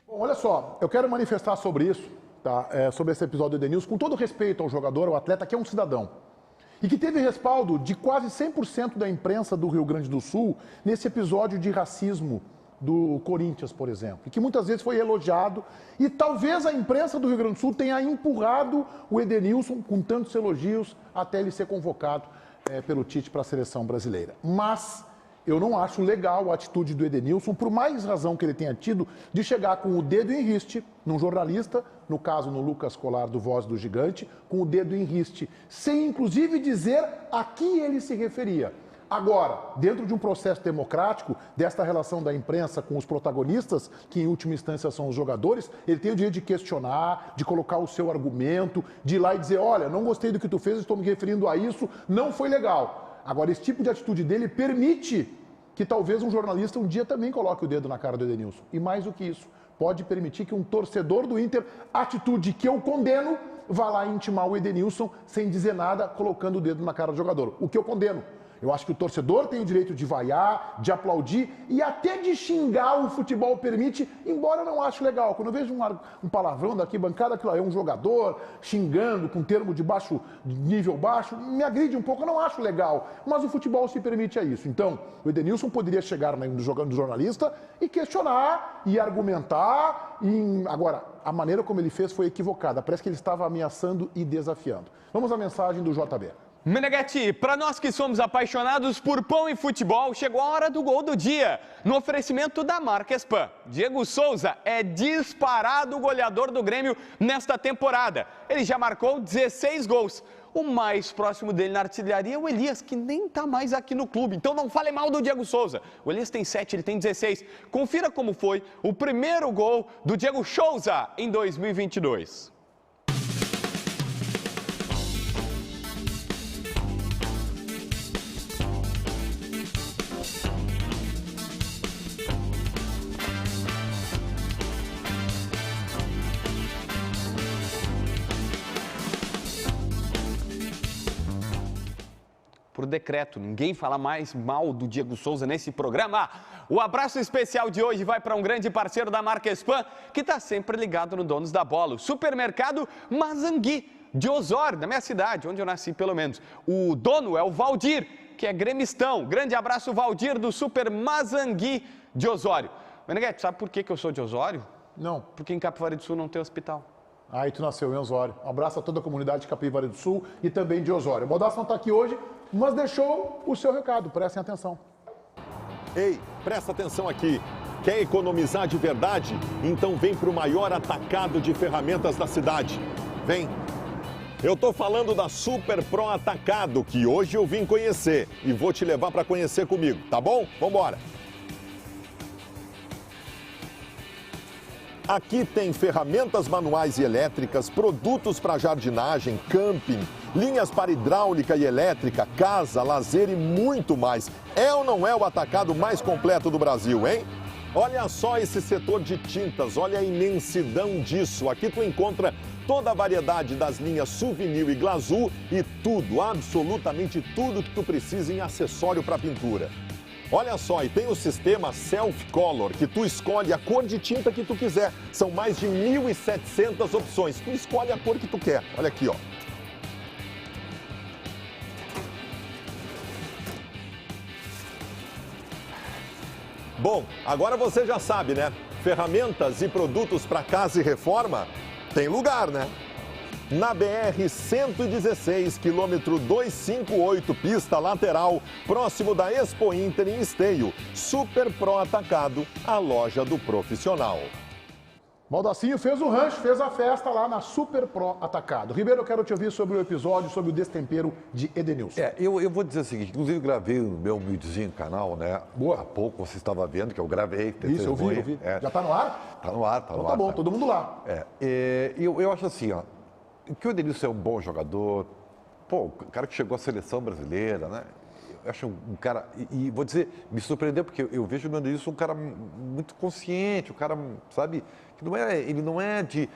Bom, olha só, eu quero manifestar sobre isso, tá? Sobre esse episódio do Edenilson, com todo respeito ao jogador, ao atleta, que é um cidadão. E que teve respaldo de quase 100% da imprensa do Rio Grande do Sul nesse episódio de racismo do Corinthians, por exemplo, e que muitas vezes foi elogiado, e talvez a imprensa do Rio Grande do Sul tenha empurrado o Edenilson com tantos elogios até ele ser convocado pelo Tite para a seleção brasileira. Mas eu não acho legal a atitude do Edenilson, por mais razão que ele tenha tido, de chegar com o dedo em riste num jornalista, no caso no Lucas Colar do Voz do Gigante, com o dedo em riste, sem inclusive dizer a que ele se referia. Agora, dentro de um processo democrático, desta relação da imprensa com os protagonistas, que em última instância são os jogadores, ele tem o direito de questionar, de colocar o seu argumento, de ir lá e dizer, olha, não gostei do que tu fez, estou me referindo a isso, não foi legal. Agora, esse tipo de atitude dele permite que talvez um jornalista um dia também coloque o dedo na cara do Edenilson. E mais do que isso, pode permitir que um torcedor do Inter, atitude que eu condeno, vá lá intimar o Edenilson sem dizer nada, colocando o dedo na cara do jogador. O que eu condeno. Eu acho que o torcedor tem o direito de vaiar, de aplaudir e até de xingar, o futebol permite, embora eu não ache legal. Quando eu vejo um palavrão daqui, bancada, aquilo aí, um jogador xingando com termo de nível baixo, me agride um pouco, eu não acho legal. Mas o futebol se permite a isso. Então, o Edenilson poderia chegar no jornalista e questionar, e argumentar. Agora, a maneira como ele fez foi equivocada. Parece que ele estava ameaçando e desafiando. Vamos à mensagem do JB. Meneghetti, para nós que somos apaixonados por pão e futebol, chegou a hora do gol do dia, no oferecimento da Marquespan. Diego Souza é disparado o goleador do Grêmio nesta temporada. Ele já marcou 16 gols. O mais próximo dele na artilharia é o Elias, que nem está mais aqui no clube. Então não fale mal do Diego Souza. O Elias tem 7, ele tem 16. Confira como foi o primeiro gol do Diego Souza em 2022. Por decreto, ninguém fala mais mal do Diego Souza nesse programa. O abraço especial de hoje vai para um grande parceiro da Marquespan, que está sempre ligado no Donos da Bola, o Supermercado Mazangui, de Osório, da minha cidade, onde eu nasci pelo menos. O dono é o Valdir, que é gremistão. Grande abraço, Valdir, do Super Mazangui de Osório. Meneghetti, sabe por que eu sou de Osório? Não. Porque em Capivari do Sul não tem hospital. Aí tu nasceu em Osório. Um abraço a toda a comunidade de Capivari do Sul e também de Osório. O Modassi não está aqui hoje, mas deixou o seu recado. Prestem atenção. Ei, presta atenção aqui. Quer economizar de verdade? Então vem para o maior atacado de ferramentas da cidade. Vem. Eu tô falando da Super Pro Atacado, que hoje eu vim conhecer. E vou te levar para conhecer comigo, tá bom? Vambora. Aqui tem ferramentas manuais e elétricas, produtos para jardinagem, camping, linhas para hidráulica e elétrica, casa, lazer e muito mais. É ou não é o atacado mais completo do Brasil, hein? Olha só esse setor de tintas, olha a imensidão disso. Aqui tu encontra toda a variedade das linhas Souvenir e Glazur e tudo, absolutamente tudo que tu precisa em acessório para pintura. Olha só, e tem o sistema Self Color, que tu escolhe a cor de tinta que tu quiser. São mais de 1.700 opções. Tu escolhe a cor que tu quer. Olha aqui, ó. Bom, agora você já sabe, né? Ferramentas e produtos para casa e reforma tem lugar, né? Na BR-116, quilômetro 258, pista lateral, próximo da Expo Inter em Esteio. Super Pro Atacado, a loja do profissional. Baldacinho fez o rancho, fez a festa lá na Super Pro Atacado. Ribeiro, eu quero te ouvir sobre o episódio, sobre o destempero de Edenilson. Eu vou dizer o seguinte, inclusive gravei no meu humildezinho canal, né? Boa. Há pouco você estava vendo que eu gravei. Isso, eu vi. É. Já tá no ar? Tá no ar, tá no ar. Tá bom, todo mundo lá. Eu acho assim, ó, que o Edenilson é um bom jogador, pô, o cara que chegou à seleção brasileira, né? Eu acho um cara, e vou dizer, me surpreendeu, porque eu vejo no Edenilson um cara muito consciente, um cara, sabe, que ele não é de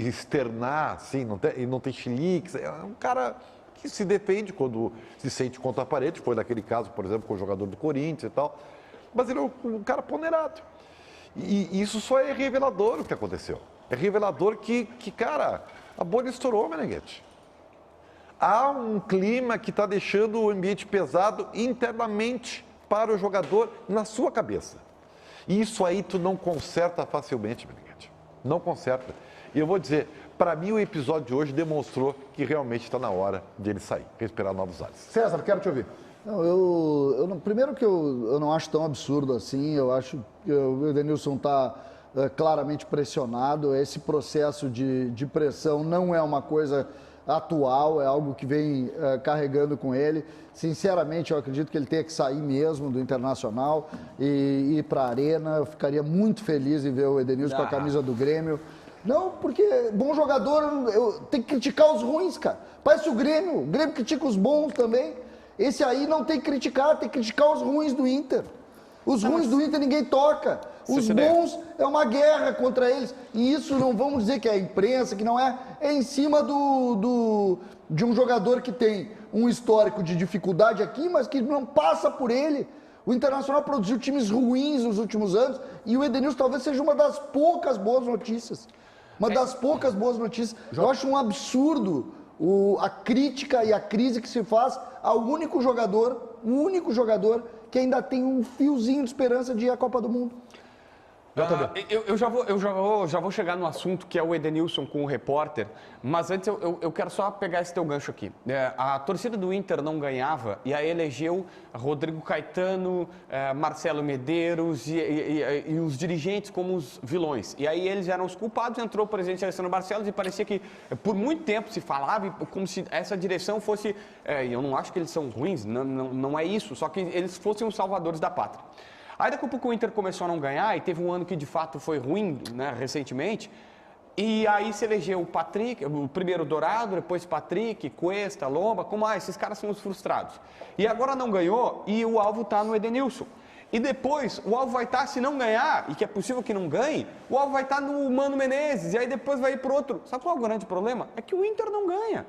externar, assim, ele não tem chiliques, é um cara que se defende quando se sente contra a parede, foi naquele caso, por exemplo, com o jogador do Corinthians e tal, mas ele é um cara ponderado. E isso só é revelador o que aconteceu. É revelador que cara, a bolha estourou, Meneghetti. Há um clima que está deixando o ambiente pesado internamente para o jogador na sua cabeça. E isso aí tu não conserta facilmente, Meneghetti. Não conserta. E eu vou dizer, para mim o episódio de hoje demonstrou que realmente está na hora de ele sair, respirar novos ares. César, quero te ouvir. Não, primeiro que eu não acho tão absurdo assim, eu acho que o Edenilson está claramente pressionado. Esse processo de pressão não é uma coisa atual, é algo que vem carregando com ele. Sinceramente, eu acredito que ele tenha que sair mesmo do Internacional e ir para a Arena. Eu ficaria muito feliz em ver o Edenilson com a camisa do Grêmio. Não, porque bom jogador, tem que criticar os ruins, cara. Parece o Grêmio critica os bons também. Esse aí não tem que criticar, tem que criticar os ruins do Inter. Os ruins do Inter ninguém toca. Os bons é uma guerra contra eles. E isso não vamos dizer que é a imprensa, que não é. É em cima de um jogador que tem um histórico de dificuldade aqui, mas que não passa por ele. O Internacional produziu times ruins nos últimos anos e o Edenilson talvez seja uma das poucas boas notícias. Uma das poucas boas notícias. Eu acho um absurdo a crítica e a crise que se faz ao único jogador que ainda tem um fiozinho de esperança de ir à Copa do Mundo. Eu já vou chegar no assunto que é o Edenilson com o repórter, mas antes eu quero só pegar esse teu gancho aqui. A torcida do Inter não ganhava e aí elegeu Rodrigo Caetano, Marcelo Medeiros e os dirigentes como os vilões. E aí eles eram os culpados, entrou o presidente Alessandro Barcelos e parecia que por muito tempo se falava como se essa direção fosse... eu não acho que eles são ruins, não é isso, só que eles fossem os salvadores da pátria. Aí daqui a pouco o Inter começou a não ganhar e teve um ano que de fato foi ruim, né, recentemente. E aí se elegeu o Patrick, o primeiro Dourado, depois Patrick, Cuesta, Lomba, esses caras são os frustrados. E agora não ganhou e o alvo está no Edenilson. E depois o alvo vai estar, se não ganhar, e que é possível que não ganhe, o alvo vai estar no Mano Menezes e aí depois vai ir para outro. Sabe qual é o grande problema? É que o Inter não ganha.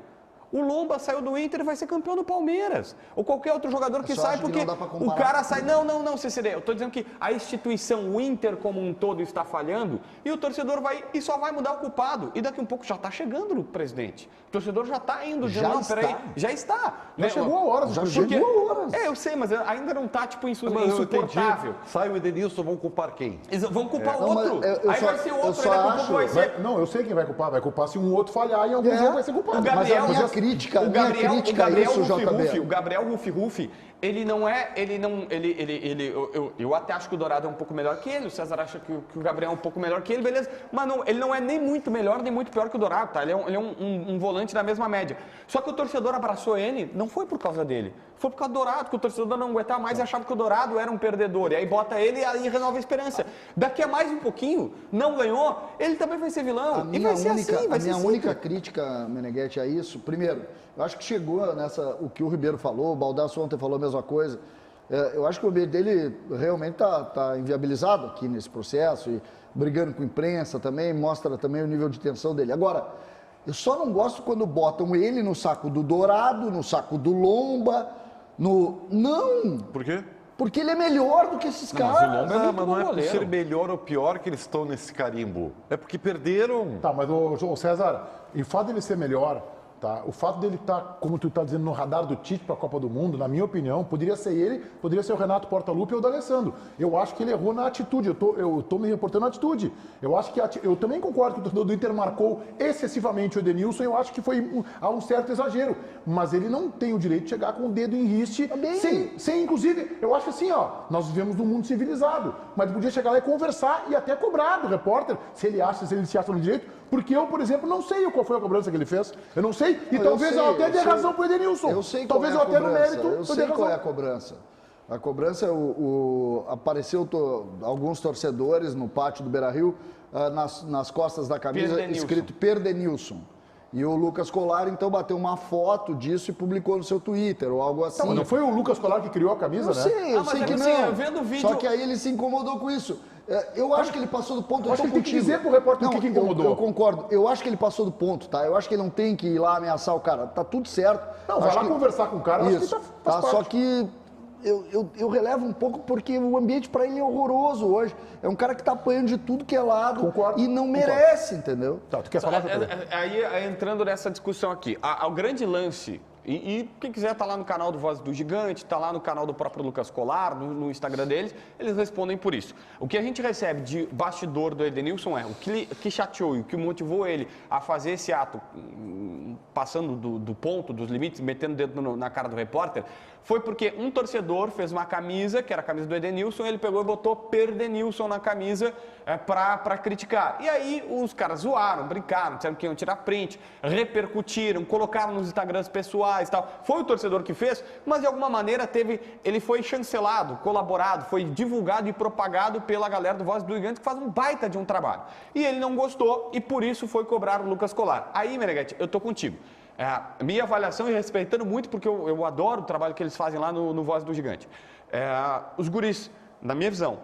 O Lomba saiu do Inter e vai ser campeão do Palmeiras. Ou qualquer outro jogador que sai, porque o cara sai... Não, CCD. Eu estou dizendo que a instituição, o Inter como um todo está falhando e o torcedor vai e só vai mudar o culpado. E daqui um pouco já está chegando o presidente. O torcedor já está indo. Já está. Já chegou a hora. Chegou a hora. Eu sei, mas ainda não está insuportável. Sai o Edenilson, vão culpar quem? Vão culpar outro. Aí vai ser outro. Daqui a pouco vai ser... Não, eu sei quem vai culpar. Vai culpar se um outro falhar e algum jogo vai ser culpado. O Gabriel Rufi, ele não é, eu até acho que o Dourado é um pouco melhor que ele, o César acha que o Gabriel é um pouco melhor que ele, beleza, mas não, ele não é nem muito melhor, nem muito pior que o Dourado, tá? Ele é um volante da mesma média. Só que o torcedor abraçou ele, não foi por causa dele, foi por causa do Dourado, que o torcedor não aguentava mais e achava que o Dourado era um perdedor, e aí bota ele e aí renova a esperança. Daqui a mais um pouquinho, não ganhou, ele também vai ser vilão, e vai ser assim, vai ser A minha única crítica, Meneghetti, a isso, primeiro, eu acho que chegou o que o Ribeiro falou, o Baldasso ontem falou a mesma coisa. Eu acho que o ambiente dele realmente está inviabilizado aqui nesse processo e brigando com a imprensa também, mostra também o nível de tensão dele. Agora, eu só não gosto quando botam ele no saco do Dourado, no saco do Lomba, Não! Por quê? Porque ele é melhor do que esses caras. Mas não é por ser melhor ou pior que eles estão nesse carimbo. É porque perderam. Tá, mas o César, e o fato dele ser melhor... Tá? O fato dele estar, como tu está dizendo, no radar do Tite para a Copa do Mundo, na minha opinião, poderia ser ele, poderia ser o Renato Portaluppi ou o D'Alessandro. Eu acho que ele errou na atitude, eu tô me reportando na atitude. Eu acho que eu também concordo que o torcedor do Inter marcou excessivamente o Edenilson, eu acho que foi há um certo exagero. Mas ele não tem o direito de chegar com o dedo em riste, sem inclusive, eu acho assim, nós vivemos num mundo civilizado, mas ele podia chegar lá e conversar e até cobrar do repórter se ele se acha no direito, porque eu, por exemplo, não sei qual foi a cobrança que ele fez. Eu não sei. E talvez eu até dê razão pro Edenilson. Eu sei talvez qual é a eu até cobrança. no mérito. Eu sei qual é a cobrança. A cobrança apareceu alguns torcedores no pátio do Beira-Rio, nas costas da camisa, escrito Perdenilson. E o Lucas Colar, então, bateu uma foto disso e publicou no seu Twitter, ou algo assim. Não foi o Lucas Colar que criou a camisa, eu sei, eu sei que não. Vendo o vídeo... Só que aí ele se incomodou com isso. Eu acho que ele passou do ponto. Eu acho que ele tem que dizer pro repórter o que incomodou. Eu concordo. Eu acho que ele passou do ponto, tá? Eu acho que ele não tem que ir lá ameaçar o cara. Tá tudo certo. Não, vai lá conversar com o cara. Isso, acho que tá? Só que eu relevo um pouco porque o ambiente para ele é horroroso hoje. É um cara que tá apanhando de tudo que é lado. Concordo. E não merece, entendeu? Tá, tu quer falar? Aí, entrando nessa discussão aqui, o grande lance... E quem quiser tá lá no canal do Voz do Gigante, tá lá no canal do próprio Lucas Colar, no Instagram deles, eles respondem por isso. O que a gente recebe de bastidor do Edenilson é o que chateou e o que motivou ele a fazer esse ato, passando do ponto, dos limites, metendo o dedo na cara do repórter, Foi porque um torcedor fez uma camisa, que era a camisa do Edenilson, ele pegou e botou Perdenilson na camisa para criticar. E aí os caras zoaram, brincaram, disseram que iam tirar print, repercutiram, colocaram nos Instagrams pessoais e tal. Foi o torcedor que fez, mas de alguma maneira ele foi chancelado, colaborado, foi divulgado e propagado pela galera do Voz do Gigante, que faz um baita de um trabalho. E ele não gostou e por isso foi cobrar o Lucas Colar. Aí, Meneghetti, eu tô contigo. Minha avaliação, e respeitando muito, porque eu adoro o trabalho que eles fazem lá no Voz do Gigante. Os guris, na minha visão,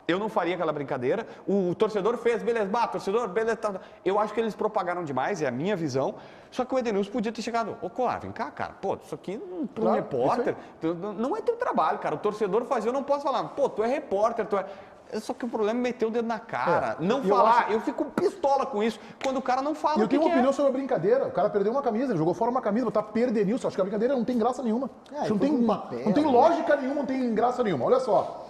eu não faria aquela brincadeira. O torcedor fez, beleza, torcedor, beleza. Tá. Eu acho que eles propagaram demais, é a minha visão. Só que o Edenilson podia ter chegado, Colar, vem cá, cara, pô, isso aqui para um repórter, não é teu trabalho, cara. O torcedor fazia, eu não posso falar, pô, tu é repórter, tu é... Só que o problema é meter o dedo na cara, não falar. Eu fico pistola com isso quando o cara não fala. Eu tenho uma opinião sobre a brincadeira. O cara perdeu uma camisa, ele jogou fora uma camisa, botar Perdenilson. Acho que a brincadeira não tem graça nenhuma. Não tem lógica nenhuma, não tem graça nenhuma. Olha só.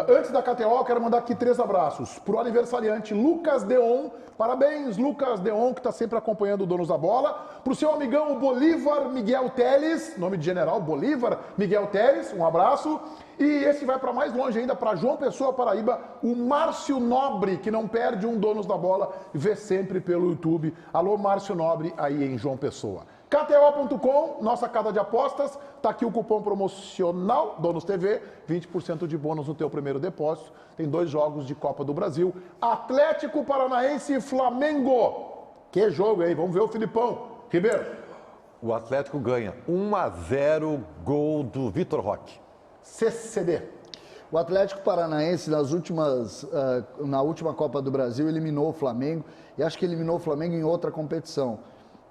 Antes da KTO, eu quero mandar aqui 3 abraços. Pro aniversariante Lucas Deon. Parabéns, Lucas Deon, que está sempre acompanhando o Donos da Bola. Pro seu amigão Bolívar Miguel Teles, nome de general, Bolívar Miguel Teles, um abraço. E esse vai para mais longe ainda, para João Pessoa, Paraíba, o Márcio Nobre, que não perde um Donos da Bola, vê sempre pelo YouTube. Alô, Márcio Nobre, aí em João Pessoa. KTO.com, nossa casa de apostas, tá aqui o cupom promocional Donos TV, 20% de bônus no teu primeiro depósito. Tem 2 jogos de Copa do Brasil, Atlético Paranaense e Flamengo. Que jogo, hein? Vamos ver o Filipão. Ribeiro. O Atlético ganha 1-0, gol do Vitor Roque. CCD. O Atlético Paranaense, na última Copa do Brasil, eliminou o Flamengo, e acho que eliminou o Flamengo em outra competição.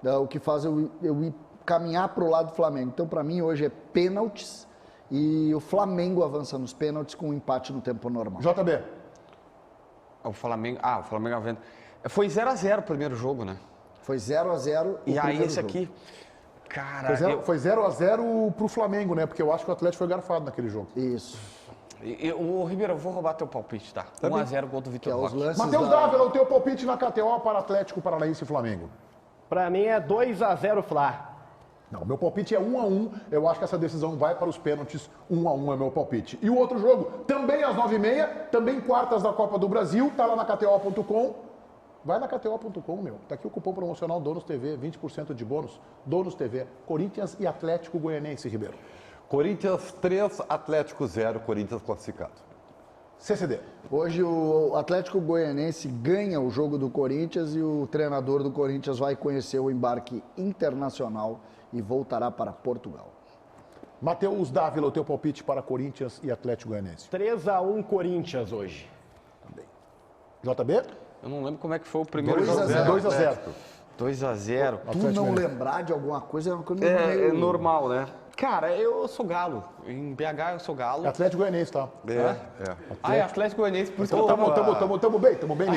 O que faz eu ir caminhar para o lado do Flamengo. Então, para mim, hoje é pênaltis, e o Flamengo avança nos pênaltis com um empate no tempo normal. JB. O Flamengo avança. Foi 0-0 o primeiro jogo, né? Foi 0-0. E aí esse aqui... Cara, foi 0-0 pro Flamengo, né? Porque eu acho que o Atlético foi garfado naquele jogo. Isso. Ribeiro, eu vou roubar teu palpite, tá? 1-0, gol do Vitor Roque. Matheus Dávila, o teu palpite na KTO para Atlético Paranaense e Flamengo. Pra mim é 2-0 Fla. Não, meu palpite é 1-1. Eu acho que essa decisão vai para os pênaltis. 1-1 é meu palpite. E o outro jogo, também às 9h30, também quartas da Copa do Brasil, tá lá na KTO.com. Vai na KTO.com, meu. Tá aqui o cupom promocional Donos TV, 20% de bônus. Donos TV, Corinthians e Atlético Goianiense, Ribeiro. Corinthians 3, Atlético 0, Corinthians classificado. CCD. Hoje o Atlético Goianiense ganha o jogo do Corinthians e o treinador do Corinthians vai conhecer o embarque internacional e voltará para Portugal. Matheus Dávila, o teu palpite para Corinthians e Atlético Goianiense. 3-1 Corinthians hoje. Também. JB? Eu não lembro como é que foi o primeiro jogo. 2-0. 2-0. Tu não lembrar de alguma coisa é uma coisa É normal, né? Cara, eu sou galo. Em BH eu sou galo. Atlético Goianiense, tá? É Atlético Goianiense, por isso que eu Tamo bem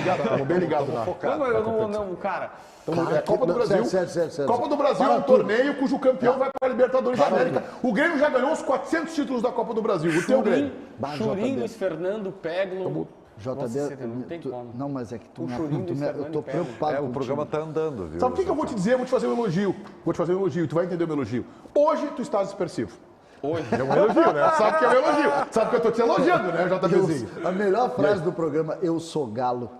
ligado, Não, cara. Copa do Brasil. Sério. Copa do Brasil é um torneio cujo campeão vai para a Libertadores da América. O Grêmio já ganhou os 400 títulos da Copa do Brasil. O teu Grêmio. Churinho, Luiz Fernando, Peglo. JB, não tem como. Não, mas é que eu tô preocupado. O programa tá andando, viu? Sabe o que eu vou te dizer? Eu vou te fazer um elogio. Tu vai entender o meu elogio. Hoje tu estás dispersivo. Hoje. É um elogio, né? Sabe que é um elogio. Sabe que eu tô te elogiando, né, JBzinho? A melhor frase do programa, eu sou galo.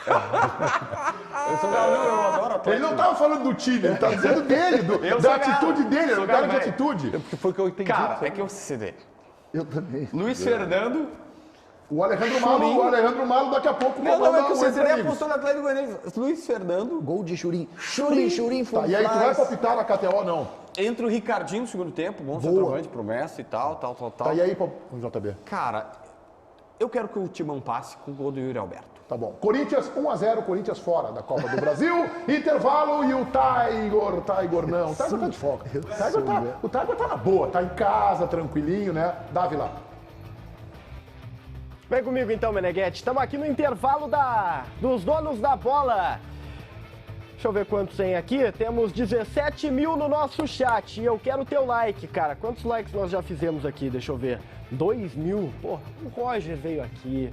Eu sou galo, eu adoro Atlético. Ele não tava falando do time, ele tá dizendo dele, da atitude dele. Ele é um cara de atitude. Porque foi o que eu entendi. Cara, é que eu CCD. Eu também. Luiz Fernando. O Alejandro Malo daqui a pouco vai Não, é mandar que o um oi pra CCD amigos. apostou no Atlético Goianiense. Luiz Fernando. Gol de Churim. Churim, Tá, e aí tu vai palpitar na KTO, não? Entra o Ricardinho no segundo tempo, bom centroavante, promessa e tal. Tá, e aí, JB? Cara, eu quero que o Timão passe com o gol do Yuri Alberto. Tá bom. Corinthians 1-0, Corinthians fora da Copa do Brasil. Intervalo e o Tiger não. O Tiger tá de folga. O Tiger tá na boa, tá em casa, tranquilinho, né? Dávila. Vem comigo então, Meneghetti. Estamos aqui no intervalo dos Donos da Bola. Deixa eu ver quantos tem aqui. Temos 17 mil no nosso chat. E eu quero o teu like, cara. Quantos likes nós já fizemos aqui? Deixa eu ver. 2 mil. Pô, o Roger veio aqui.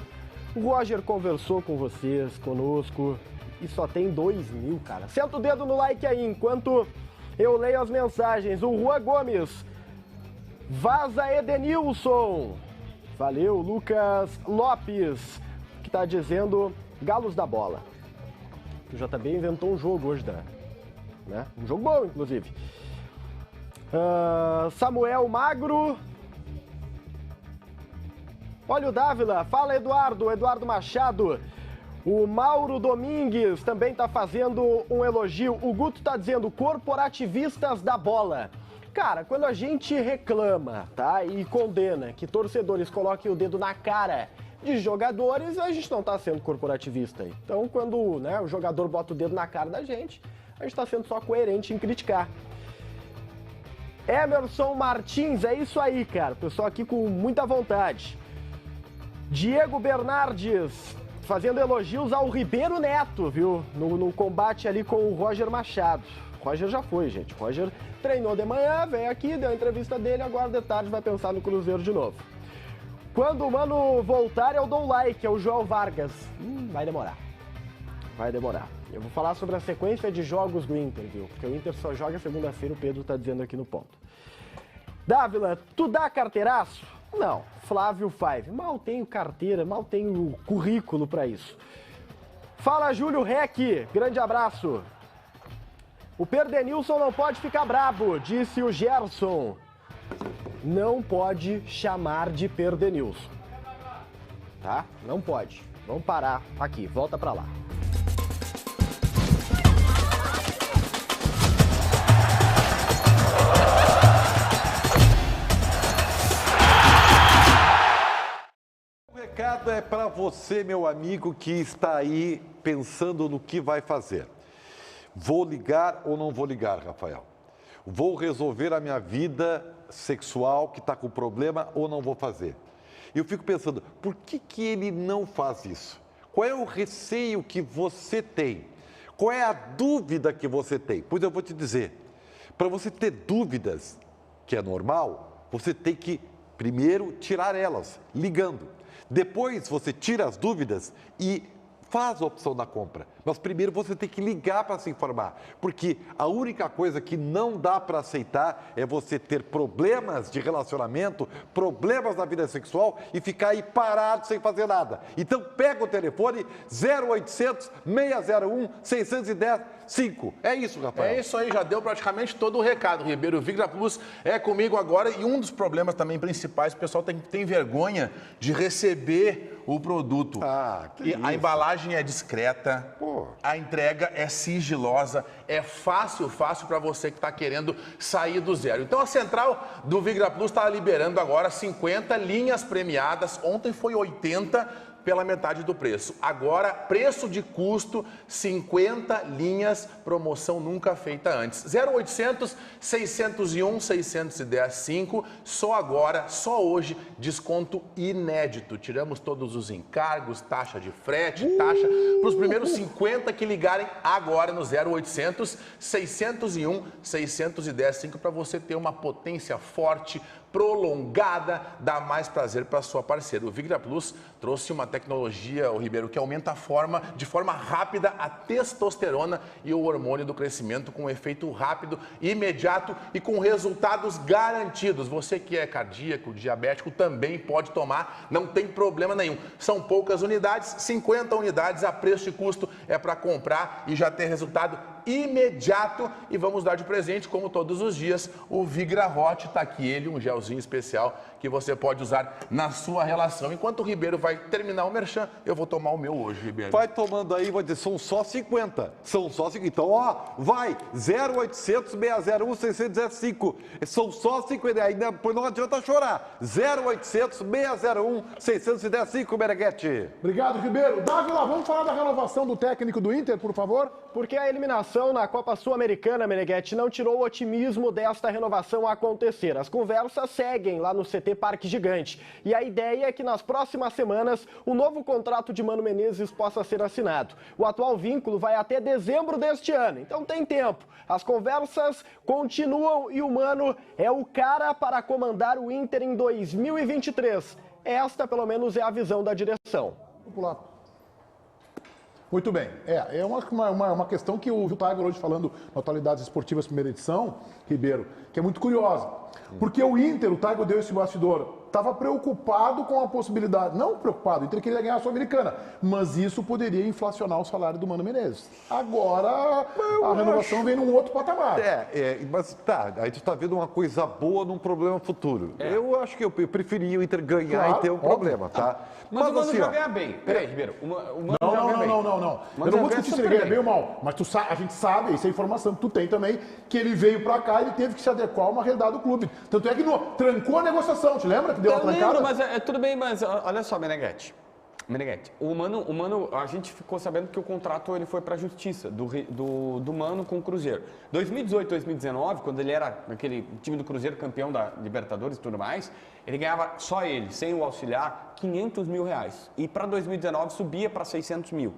O Roger conversou com vocês, conosco. E só tem 2 mil, cara. Senta o dedo no like aí, enquanto eu leio as mensagens. O Juan Gomes. Vaza Edenilson. Valeu, Lucas Lopes, que está dizendo Galos da Bola. O JB inventou um jogo hoje, né? Um jogo bom, inclusive. Samuel Magro. Olha o Dávila. Fala, Eduardo Machado. O Mauro Domingues também está fazendo um elogio. O Guto está dizendo corporativistas da bola. Cara, quando a gente reclama, tá, e condena que torcedores coloquem o dedo na cara de jogadores, a gente não está sendo corporativista. Então, quando, né, o jogador bota o dedo na cara da gente, a gente está sendo só coerente em criticar. Emerson Martins, é isso aí, cara. Pessoal aqui com muita vontade. Diego Bernardes, fazendo elogios ao Ribeiro Neto, viu? No combate ali com o Roger Machado. Roger já foi, gente. Roger treinou de manhã, veio aqui, deu a entrevista dele, agora de tarde vai pensar no Cruzeiro de novo. Quando o Mano voltar, eu dou um like, é o Joel Vargas. Vai demorar. Vai demorar. Eu vou falar sobre a sequência de jogos do Inter, viu? Porque o Inter só joga segunda-feira, o Pedro tá dizendo aqui no ponto. Dávila, tu dá carteiraço? Não. Flávio Five. Mal tenho carteira, mal tenho currículo pra isso. Fala, Júlio Reck. Grande abraço. O Perdenilson não pode ficar brabo, disse o Gerson. Não pode chamar de Perdenilson. Tá? Não pode. Vamos parar aqui. Volta pra lá. O recado é para você, meu amigo, que está aí pensando no que vai fazer. Vou ligar ou não vou ligar, Rafael? Vou resolver a minha vida sexual que está com problema ou não vou fazer? Eu fico pensando, por que ele não faz isso? Qual é o receio que você tem? Qual é a dúvida que você tem? Pois eu vou te dizer, para você ter dúvidas, que é normal, você tem que primeiro tirar elas, ligando. Depois você tira as dúvidas e faz a opção da compra. Mas primeiro você tem que ligar para se informar, porque a única coisa que não dá para aceitar é você ter problemas de relacionamento, problemas na vida sexual e ficar aí parado sem fazer nada. Então pega o telefone 0800 601 610 5. É isso, Rafael. É isso aí, já deu praticamente todo o recado, Ribeiro. O Vigra Plus é comigo agora e um dos problemas também principais, o pessoal tem vergonha de receber o produto. A embalagem é discreta, a entrega é sigilosa, é fácil para você que está querendo sair do zero. Então a central do Vigra Plus está liberando agora 50 linhas premiadas, ontem foi 80 pela metade do preço. Agora, preço de custo, 50 linhas, promoção nunca feita antes. 0800 601 610 5, só agora, só hoje, desconto inédito. Tiramos todos os encargos, taxa de frete, taxa para os primeiros 50 que ligarem agora no 0800 601 610 5 para você ter uma potência forte, prolongada, dá mais prazer para sua parceira. O Vigra Plus trouxe uma tecnologia, o Ribeiro, que aumenta de forma rápida a testosterona e o hormônio do crescimento com efeito rápido, imediato e com resultados garantidos. Você que é cardíaco, diabético, também pode tomar, não tem problema nenhum. São poucas unidades, 50 unidades, a preço de custo é para comprar e já ter resultado imediato. E vamos dar de presente, como todos os dias, o Vigra Hot, tá aqui ele, um gelzinho especial que você pode usar na sua relação. Enquanto o Ribeiro vai terminar o merchan, eu vou tomar o meu hoje, Ribeiro. Vai tomando aí, vou dizer, são só 50. São só 50. Então, ó, vai, 0800 601 610 5. São só 50. Ainda não adianta chorar. 0800 601 610 5, Meneghete. Obrigado, Ribeiro. Dávila, vamos falar da renovação do técnico do Inter, por favor? Porque a eliminação na Copa Sul-Americana, Meneghete, não tirou o otimismo desta renovação acontecer. As conversas seguem lá no CT Parque Gigante. E a ideia é que nas próximas semanas o novo contrato de Mano Menezes possa ser assinado. O atual vínculo vai até dezembro deste ano, então tem tempo. As conversas continuam e o Mano é o cara para comandar o Inter em 2023. Esta, pelo menos, é a visão da direção. Vamos lá. Muito bem. É uma questão que o Tiger hoje falando na Atualidades Esportivas primeira edição, Ribeiro, que é muito curiosa. Porque o Inter, o Tiger deu esse bastidor, estava preocupado com a possibilidade, não preocupado, o Inter queria ganhar a Sul-Americana, mas isso poderia inflacionar o salário do Mano Menezes. Agora a renovação vem num outro patamar. Mas a gente está vendo uma coisa boa num problema futuro. Eu acho que eu preferia o Inter ganhar e ter um problema, tá? Mas o Mano assim, já ganha bem. Peraí, Ribeiro. O Mano já ganha bem. Não. Eu não vou discutir se ele ganha bem ou mal, mas a gente sabe, isso é informação que tu tem também, que ele veio pra cá e ele teve que se adequar a uma realidade do clube. Tanto é que trancou a negociação, te lembra que deu uma trancada? Lembro, mas tudo bem, mas olha só, Meneghetti, o Mano, a gente ficou sabendo que o contrato ele foi para a justiça do Mano com o Cruzeiro. 2018, 2019, quando ele era aquele time do Cruzeiro campeão da Libertadores e tudo mais, ele ganhava só ele, sem o auxiliar, R$500 mil. E para 2019 subia para 600 mil.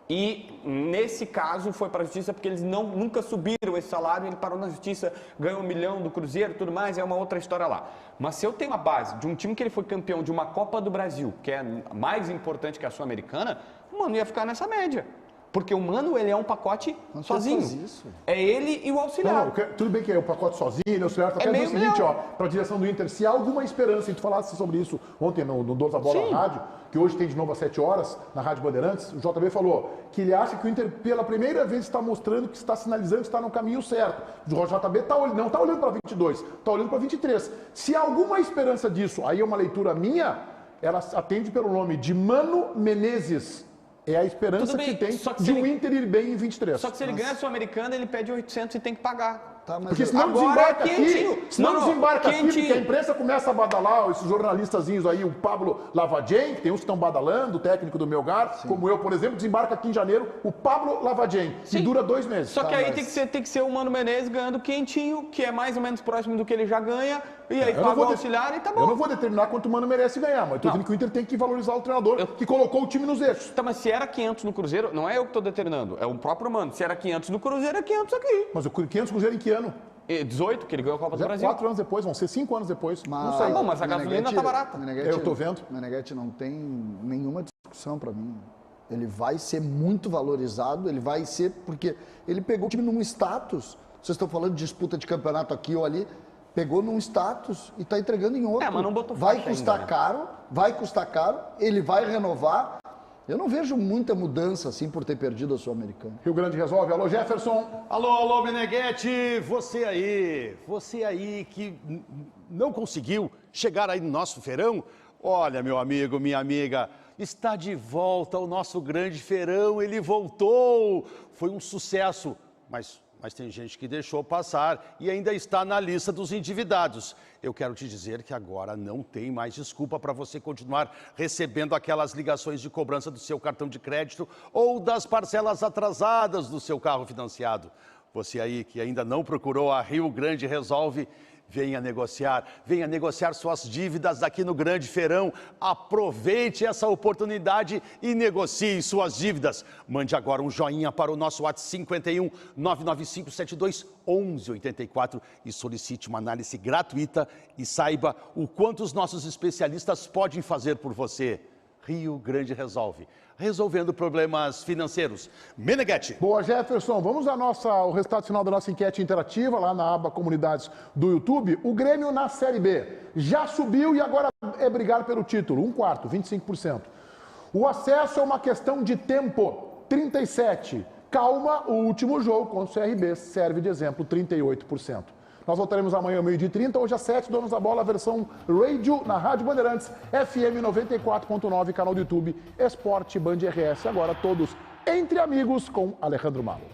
E nesse caso foi para a justiça porque eles nunca subiram esse salário, ele parou na justiça, ganhou 1 milhão do Cruzeiro e tudo mais, é uma outra história lá. Mas se eu tenho a base de um time que ele foi campeão de uma Copa do Brasil, que é mais importante que a Sul-Americana, o Mano ia ficar nessa média. Porque o Mano, ele é um pacote sozinho. É ele e o auxiliar. Tudo bem que é o pacote sozinho, ele é o auxiliar. Só quero dizer o seguinte, para a direção do Inter, se há alguma esperança, e tu falasse sobre isso ontem no Donos da Bola na rádio, que hoje tem de novo às 7 horas, na Rádio Bandeirantes, o JB falou que ele acha que o Inter, pela primeira vez, está mostrando que está sinalizando que está no caminho certo. O JB não está olhando para 22, está olhando para 23. Se há alguma esperança disso, aí é uma leitura minha, ela atende pelo nome de Mano Menezes. É a esperança que tem de o Inter ir bem em 23. Só que se ele ganha a Sul-Americana, ele pede 800 e tem que pagar. Tá, porque senão desembarca aqui, porque a imprensa começa a badalar, esses jornalistazinhos aí, o Pablo Lavadien, que tem uns que estão badalando, o técnico do Melgar, como eu, por exemplo, desembarca aqui em janeiro o Pablo Lavadien, e dura 2 meses. Só que aí tem que ser o Mano Menezes ganhando quentinho, que é mais ou menos próximo do que ele já ganha, e aí paga o auxiliar e tá bom. Eu não vou determinar quanto o Mano merece ganhar, mas eu tô dizendo que o Inter tem que valorizar o treinador que colocou o time nos eixos. Tá, mas se era 500 no Cruzeiro, não é eu que tô determinando, é o próprio Mano. Se era 500 no Cruzeiro, é 500 aqui. Mas o 500 Cruzeiro em que ano? 18, que ele ganhou a Copa do Brasil. 4 anos depois, vão ser 5 anos depois. Não sei. Bom, mas a gasolina tá barata. Eu tô vendo. Meneghetti não tem nenhuma discussão para mim. Ele vai ser muito valorizado, ele vai ser, porque ele pegou o time num status. Vocês estão falando de disputa de campeonato aqui ou ali, pegou num status e está entregando em outro. Mas não botou vai custar caro, ele vai renovar. Eu não vejo muita mudança assim por ter perdido a Sul-Americana. Rio Grande resolve. Alô, Jefferson. Alô, Meneghetti. Você aí que não conseguiu chegar aí no nosso feirão. Olha, meu amigo, minha amiga, está de volta o nosso grande feirão. Ele voltou. Foi um sucesso, mas tem gente que deixou passar e ainda está na lista dos endividados. Eu quero te dizer que agora não tem mais desculpa para você continuar recebendo aquelas ligações de cobrança do seu cartão de crédito ou das parcelas atrasadas do seu carro financiado. Você aí que ainda não procurou a Rio Grande Resolve, venha negociar suas dívidas aqui no Grande Feirão. Aproveite essa oportunidade e negocie suas dívidas. Mande agora um joinha para o nosso WhatsApp 51 995 72 1184 e solicite uma análise gratuita e saiba o quanto os nossos especialistas podem fazer por você. Rio Grande Resolve, resolvendo problemas financeiros. Meneghetti. Boa, Jefferson. Vamos ao resultado final da nossa enquete interativa, lá na aba Comunidades do YouTube. O Grêmio na Série B já subiu e agora é brigar pelo título. 1/4, 25%. O acesso é uma questão de tempo, 37%. Calma, o último jogo contra o CRB serve de exemplo, 38%. Nós voltaremos amanhã ao 12h30, hoje às 7h, Donos da Bola, a versão Radio na Rádio Bandeirantes, FM 94.9, canal do YouTube, Esporte Band RS. Agora todos entre amigos com Alejandro Malo.